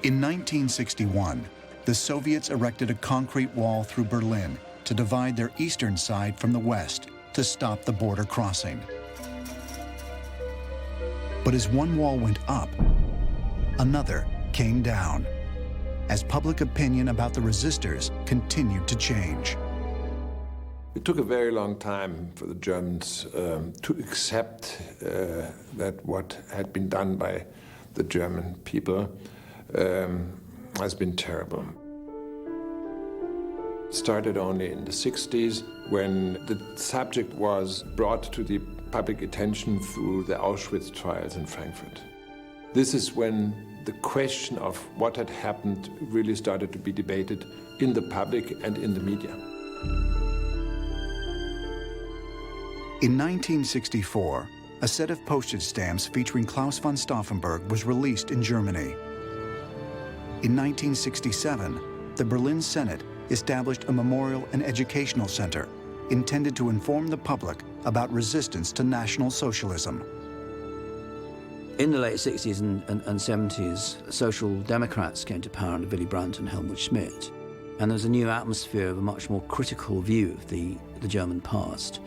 In 1961, the Soviets erected a concrete wall through Berlin to divide their eastern side from the west to stop the border crossing. But as one wall went up, another came down, as public opinion about the resistors continued to change. It took a very long time for the Germans to accept that what had been done by the German people has been terrible. It started only in the 60s when the subject was brought to the public attention through the Auschwitz trials in Frankfurt. This is when the question of what had happened really started to be debated in the public and in the media. In 1964, a set of postage stamps featuring Claus von Stauffenberg was released in Germany. In 1967, the Berlin Senate established a memorial and educational center intended to inform the public about resistance to National Socialism. In the late 60s and 70s, Social Democrats came to power under Willy Brandt and Helmut Schmidt. And there was a new atmosphere of a much more critical view of the German past,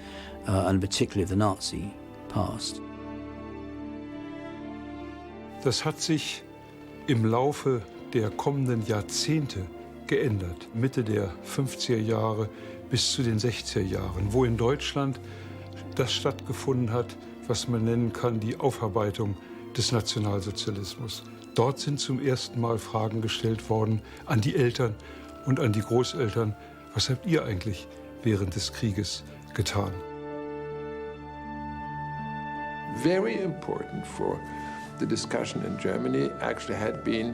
and particularly of the Nazi past. Das hat sich im Laufe der kommenden Jahrzehnte geändert, Mitte der 50er Jahre bis zu den 60er Jahren, wo in Deutschland das stattgefunden hat, was man nennen kann, die Aufarbeitung des Nationalsozialismus. Dort sind zum ersten Mal Fragen gestellt worden an die Eltern und an die Großeltern. Was habt ihr eigentlich während des Krieges getan? Very important for the discussion in Germany actually had been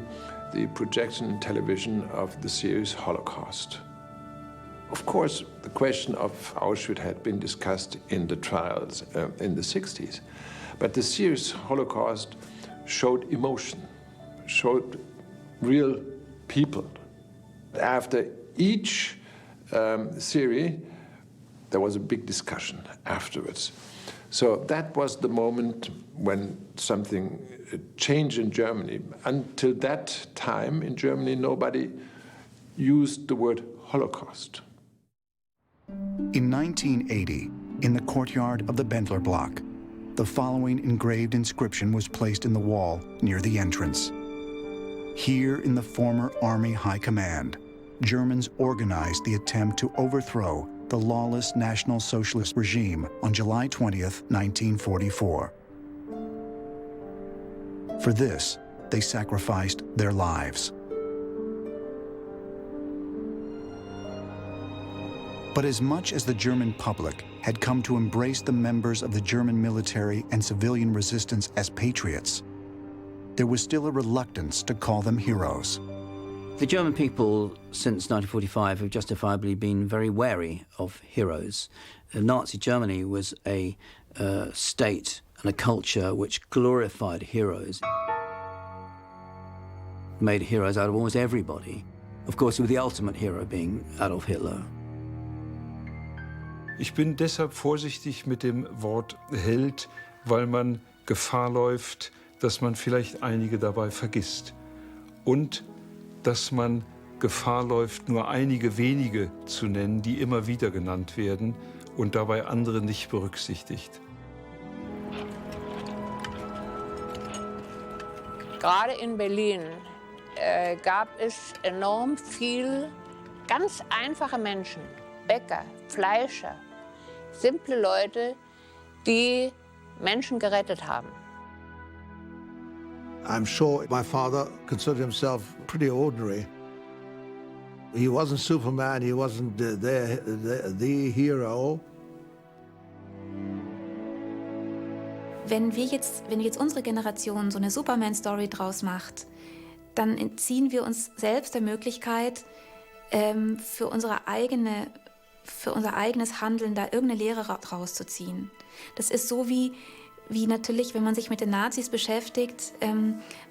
the projection in television of the series Holocaust. Of course, the question of Auschwitz had been discussed in the trials in the 60s, but the series Holocaust showed emotion, showed real people. After each series, there was a big discussion afterwards. So that was the moment when something changed in Germany. Until that time in Germany, nobody used the word Holocaust. In 1980, in the courtyard of the Bendler Block, the following engraved inscription was placed in the wall near the entrance. Here in the former Army High Command, Germans organized the attempt to overthrow the lawless National Socialist regime on July 20th, 1944. For this, they sacrificed their lives. But as much as the German public had come to embrace the members of the German military and civilian resistance as patriots, there was still a reluctance to call them heroes. The German people, since 1945, have justifiably been very wary of heroes. Nazi Germany was a state and a culture which glorified heroes, made heroes out of almost everybody. Of course, with the ultimate hero being Adolf Hitler. Ich bin deshalb vorsichtig mit dem Wort Held, weil man Gefahr läuft, dass man vielleicht einige dabei vergisst. Und dass man Gefahr läuft, nur einige wenige zu nennen, die immer wieder genannt werden und dabei andere nicht berücksichtigt. Gerade in Berlin gab es enorm viel ganz einfache Menschen, Bäcker, Fleischer, simple Leute, die Menschen gerettet haben. I'm sure my father considered himself pretty ordinary. He wasn't Superman, he wasn't the hero. Wenn jetzt unsere Generation so eine Superman-Story draus macht, dann entziehen wir uns selbst der Möglichkeit, für unser eigenes Handeln da irgendeine Lehre rauszuziehen. Das ist so wie natürlich, wenn man sich mit den Nazis beschäftigt,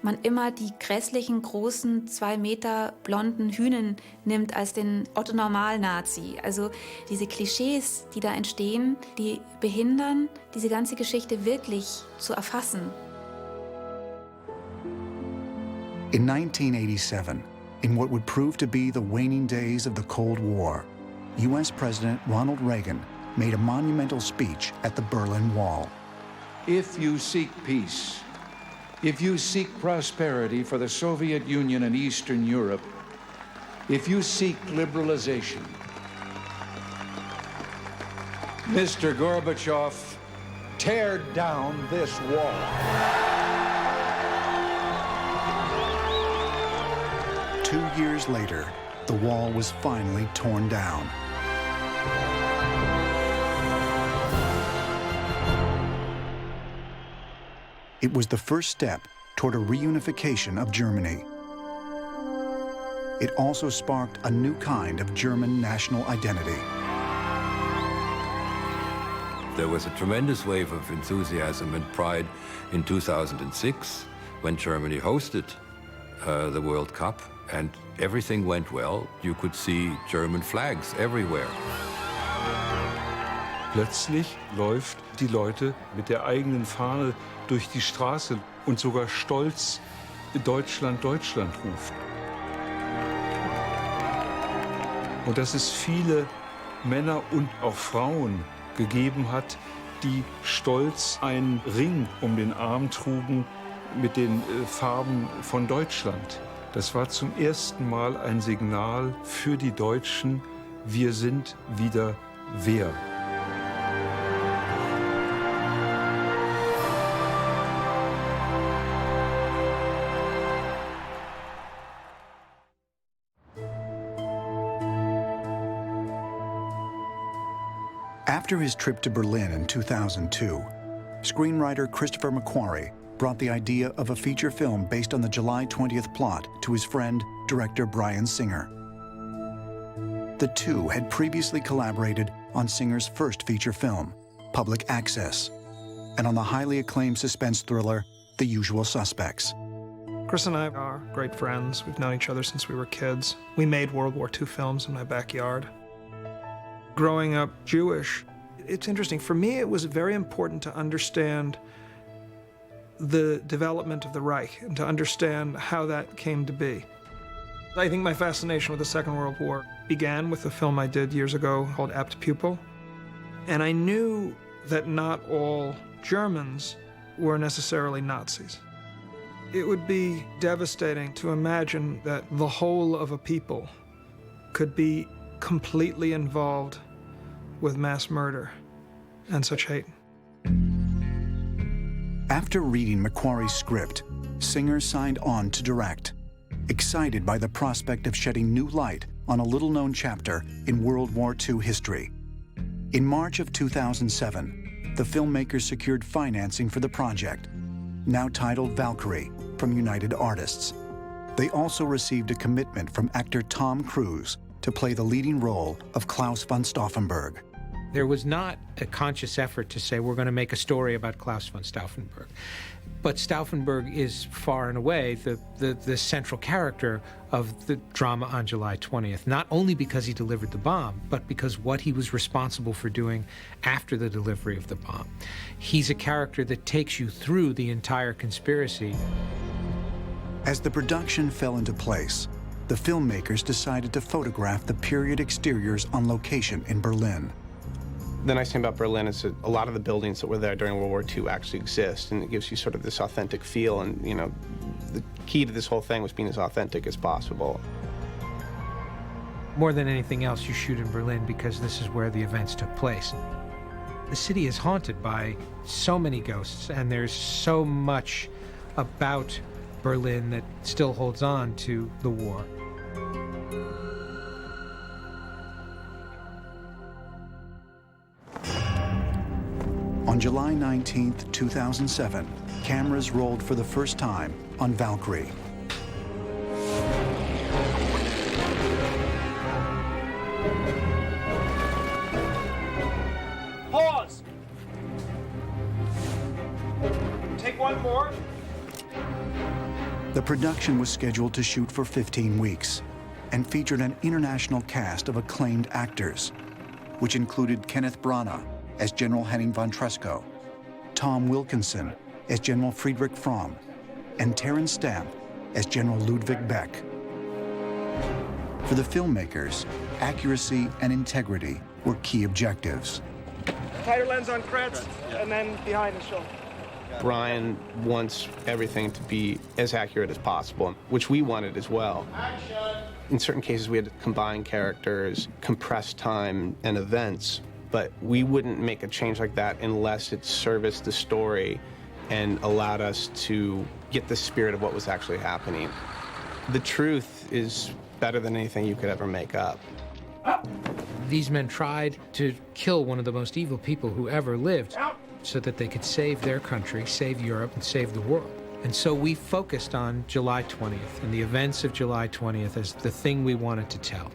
man immer die grässlichen, großen, 2 Meter blonden Hühnen nimmt als den Otto-Normal-Nazi. Also diese Klischees, die da entstehen, die behindern, diese ganze Geschichte wirklich zu erfassen. In 1987, in what would prove to be the waning days of the Cold War, U.S. President Ronald Reagan made a monumental speech at the Berlin Wall. If you seek peace, if you seek prosperity for the Soviet Union and Eastern Europe, if you seek liberalization, Mr. Gorbachev, tear down this wall. 2 years later, the wall was finally torn down. It was the first step toward a reunification of Germany. It also sparked a new kind of German national identity. There was a tremendous wave of enthusiasm and pride in 2006 when Germany hosted the World Cup, and everything went well. You could see German flags everywhere. Plötzlich läuft die Leute mit der eigenen Fahne durch die Straße und sogar stolz Deutschland, Deutschland ruft. Und dass es viele Männer und auch Frauen gegeben hat, die stolz einen Ring um den Arm trugen mit den Farben von Deutschland. Das war zum ersten Mal ein Signal für die Deutschen, wir sind wieder wer. After his trip to Berlin in 2002, screenwriter Christopher McQuarrie brought the idea of a feature film based on the July 20th plot to his friend, director Bryan Singer. The two had previously collaborated on Singer's first feature film, Public Access, and on the highly acclaimed suspense thriller, The Usual Suspects. Chris and I are great friends. We've known each other since we were kids. We made World War II films in my backyard. Growing up Jewish, it's interesting. For me, it was very important to understand the development of the Reich and to understand how that came to be. I think my fascination with the Second World War began with a film I did years ago called Apt Pupil. And I knew that not all Germans were necessarily Nazis. It would be devastating to imagine that the whole of a people could be completely involved with mass murder and such hate. After reading McQuarrie's script, Singer signed on to direct, excited by the prospect of shedding new light on a little-known chapter in World War II history. In March of 2007, the filmmakers secured financing for the project, now titled Valkyrie, from United Artists. They also received a commitment from actor Tom Cruise to play the leading role of Claus von Stauffenberg. There was not a conscious effort to say we're going to make a story about Claus von Stauffenberg. But Stauffenberg is far and away the central character of the drama on July 20th, not only because he delivered the bomb, but because what he was responsible for doing after the delivery of the bomb. He's a character that takes you through the entire conspiracy. As the production fell into place, the filmmakers decided to photograph the period exteriors on location in Berlin. The nice thing about Berlin is that a lot of the buildings that were there during World War II actually exist, and it gives you sort of this authentic feel. And, you know, the key to this whole thing was being as authentic as possible. More than anything else, you shoot in Berlin because this is where the events took place. The city is haunted by so many ghosts, and there's so much about Berlin that still holds on to the war. On July 19, 2007, cameras rolled for the first time on Valkyrie. Pause! Take one more. The production was scheduled to shoot for 15 weeks and featured an international cast of acclaimed actors, which included Kenneth Branagh as General Henning von Tresckow, Tom Wilkinson as General Friedrich Fromm, and Terence Stamp as General Ludwig Beck. For the filmmakers, accuracy and integrity were key objectives. Tighter lens on Kretz, and then behind the shoulder. Brian wants everything to be as accurate as possible, which we wanted as well. In certain cases, we had to combine characters, compress time and events, but we wouldn't make a change like that unless it serviced the story and allowed us to get the spirit of what was actually happening. The truth is better than anything you could ever make up. These men tried to kill one of the most evil people who ever lived so that they could save their country, save Europe, and save the world. And so we focused on July 20th and the events of July 20th as the thing we wanted to tell.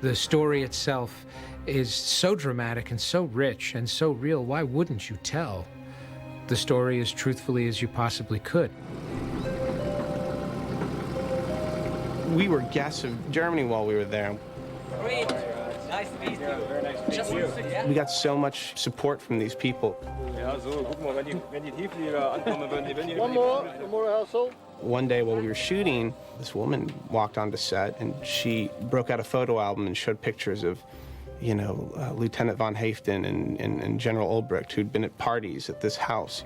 The story itself is so dramatic and so rich and so real. Why wouldn't you tell the story as truthfully as you possibly could? We were guests of Germany while we were there. Great. Nice to meet you. Very nice to meet you. We got so much support from these people. One more household. One day while we were shooting, this woman walked onto set and she broke out a photo album and showed pictures of, you know, Lieutenant von Haften and General Ulbricht, who'd been at parties at this house.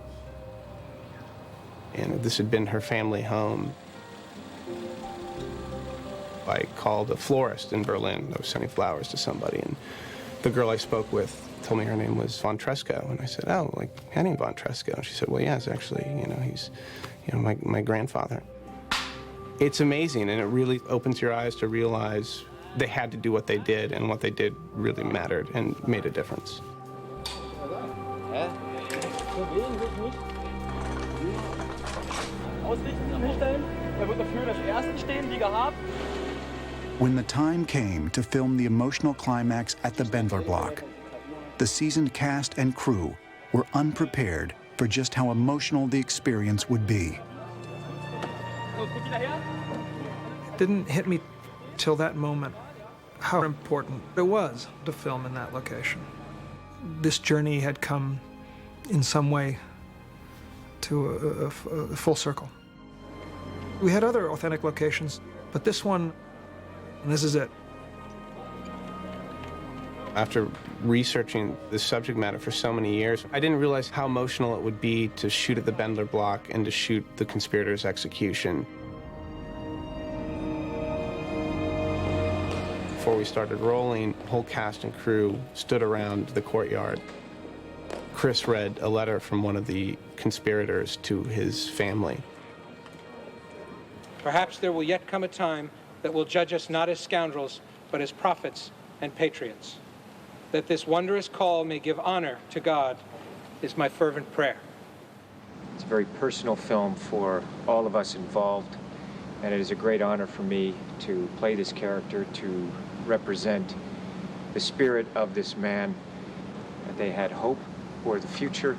And this had been her family home. I called a florist in Berlin. I was sending flowers to somebody, and the girl I spoke with told me her name was von Tresckow. And I said, oh, like Henning von Tresckow. And she said, well, yeah, it's actually, you know, he's, you know, my grandfather. It's amazing, and it really opens your eyes to realize they had to do what they did, and what they did really mattered and made a difference. When the time came to film the emotional climax at the Bendler block, the seasoned cast and crew were unprepared for just how emotional the experience would be. It didn't hit me till that moment how important it was to film in that location. This journey had come in some way to a full circle. We had other authentic locations, but this one, and this is it. After researching this subject matter for so many years, I didn't realize how emotional it would be to shoot at the Bendler block and to shoot the conspirators' execution. Before we started rolling, the whole cast and crew stood around the courtyard. Chris read a letter from one of the conspirators to his family. Perhaps there will yet come a time that will judge us not as scoundrels, but as prophets and patriots. That this wondrous call may give honor to God is my fervent prayer. It's a very personal film for all of us involved, and it is a great honor for me to play this character, to represent the spirit of this man, that they had hope for the future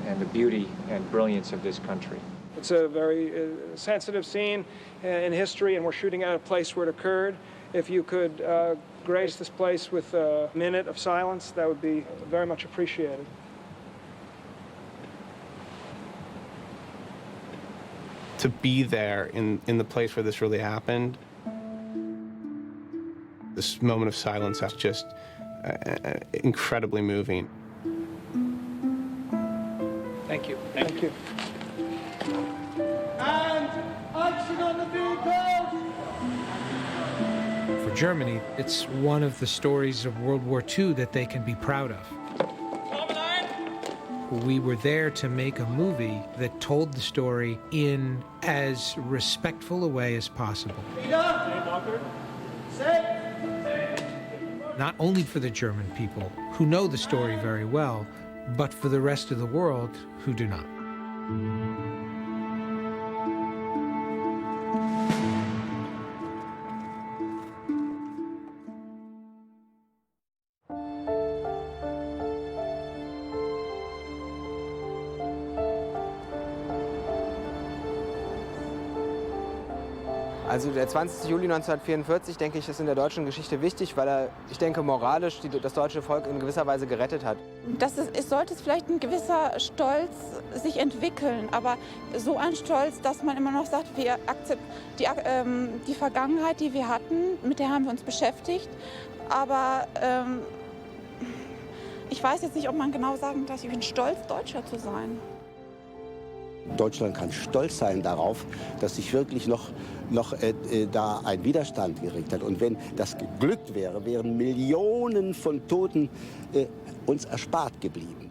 and the beauty and brilliance of this country. It's a very sensitive scene in history, and we're shooting at a place where it occurred. If you could grace this place with a minute of silence, that would be very much appreciated. To be there in the place where this really happened, this moment of silence, that's just incredibly moving. Thank you. Thank you. And action on the vehicle! For Germany, it's one of the stories of World War II that they can be proud of. We were there to make a movie that told the story in as respectful a way as possible. Not only for the German people, who know the story very well, but for the rest of the world who do not. Also der 20. Juli 1944, denke ich, ist in der deutschen Geschichte wichtig, weil er, ich denke, moralisch das deutsche Volk in gewisser Weise gerettet hat. Es sollte vielleicht ein gewisser Stolz sich entwickeln, aber so ein Stolz, dass man immer noch sagt, wir akzeptieren die Vergangenheit, die wir hatten, mit der haben wir uns beschäftigt, aber ich weiß jetzt nicht, ob man genau sagen darf, ich bin stolz, Deutscher zu sein. Deutschland kann stolz sein darauf, dass sich wirklich noch da ein Widerstand geregt hat. Und wenn das geglückt wäre, wären Millionen von Toten uns erspart geblieben.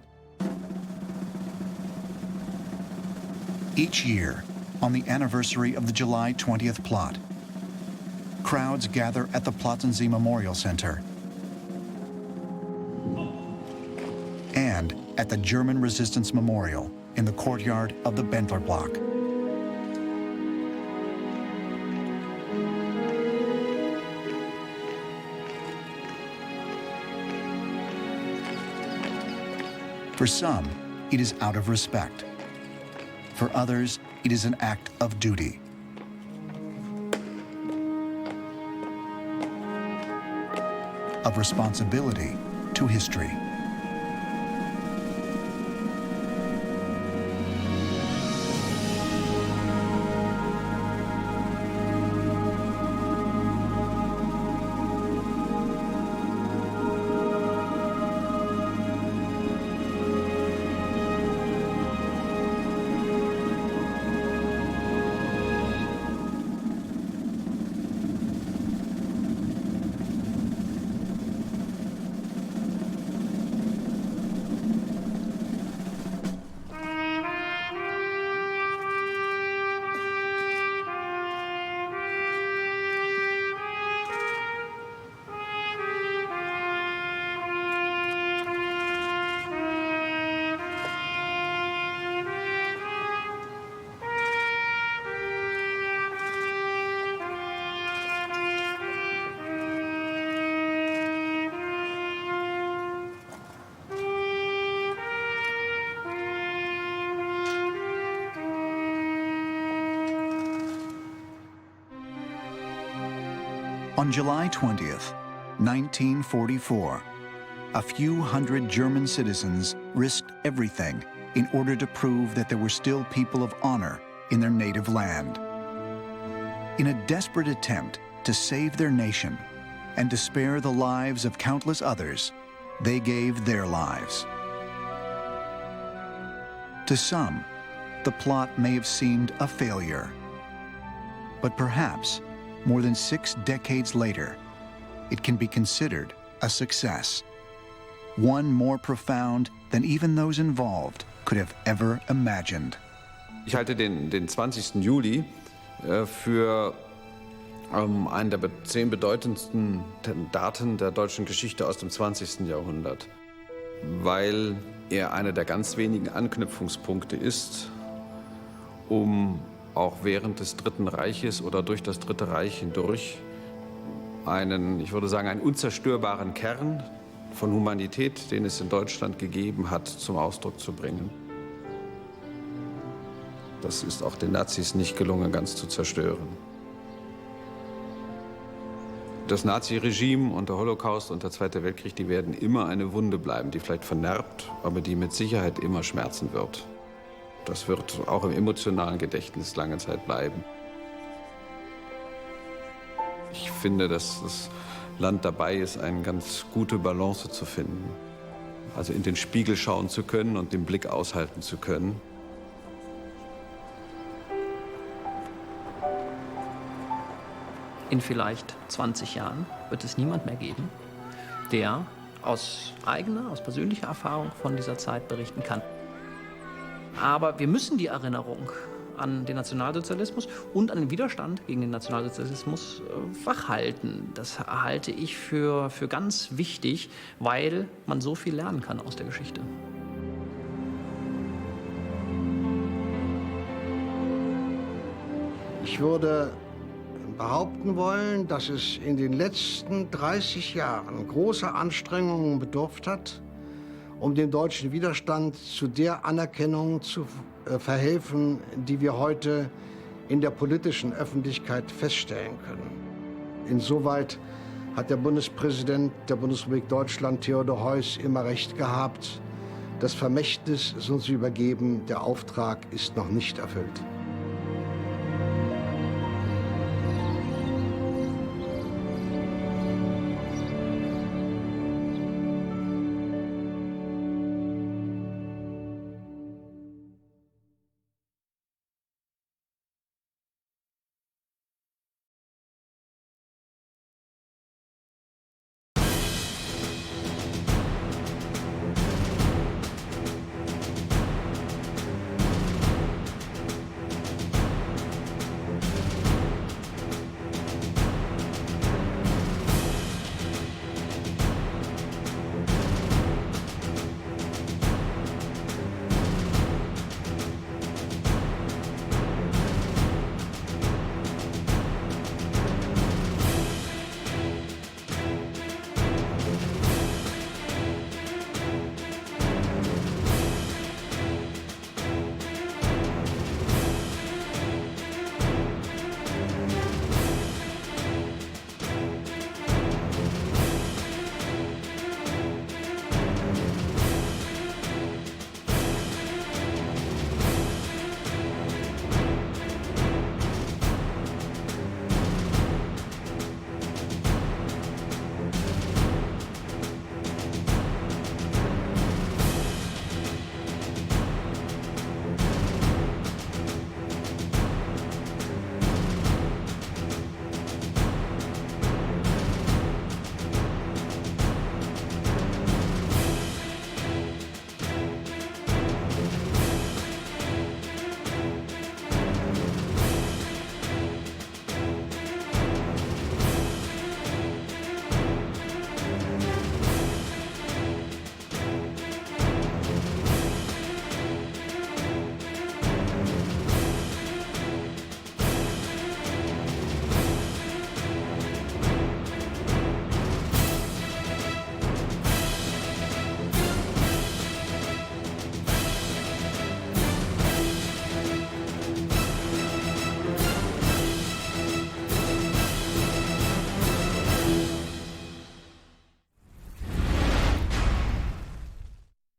Each year, on the anniversary of the July 20th plot, crowds gather at the Platzensee Memorial Center and at the German Resistance Memorial in the courtyard of the Bentler Block. For some, it is out of respect. For others, it is an act of duty. Of responsibility to history. On July 20th, 1944, a few hundred German citizens risked everything in order to prove that there were still people of honor in their native land. In a desperate attempt to save their nation and to spare the lives of countless others, they gave their lives. To some, the plot may have seemed a failure, but perhaps more than 6 decades later, it can be considered a success. One more profound than even those involved could have ever imagined. Ich halte den 20. Juli für Einen der 10 bedeutendsten Daten der deutschen Geschichte aus dem 20. Jahrhundert, weil er einer der ganz wenigen Anknüpfungspunkte ist, um auch während des Dritten Reiches oder durch das Dritte Reich hindurch einen, ich würde sagen, einen unzerstörbaren Kern von Humanität, den es in Deutschland gegeben hat, zum Ausdruck zu bringen. Das ist auch den Nazis nicht gelungen, ganz zu zerstören. Das Naziregime und der Holocaust und der Zweite Weltkrieg, die werden immer eine Wunde bleiben, die vielleicht vernarbt, aber die mit Sicherheit immer schmerzen wird. Das wird auch im emotionalen Gedächtnis lange Zeit bleiben. Ich finde, dass das Land dabei ist, eine ganz gute Balance zu finden. Also in den Spiegel schauen zu können und den Blick aushalten zu können. In vielleicht 20 Jahren wird es niemand mehr geben, der aus persönlicher Erfahrung von dieser Zeit berichten kann. Aber wir müssen die Erinnerung an den Nationalsozialismus und an den Widerstand gegen den Nationalsozialismus wachhalten. Das halte ich für ganz wichtig, weil man so viel lernen kann aus der Geschichte. Ich würde behaupten wollen, dass es in den letzten 30 Jahren großer Anstrengungen bedurft hat, um dem deutschen Widerstand zu der Anerkennung zu verhelfen, die wir heute in der politischen Öffentlichkeit feststellen können. Insoweit hat der Bundespräsident der Bundesrepublik Deutschland, Theodor Heuss, immer recht gehabt. Das Vermächtnis ist uns übergeben, der Auftrag ist noch nicht erfüllt.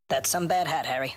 That's some bad hat, Harry.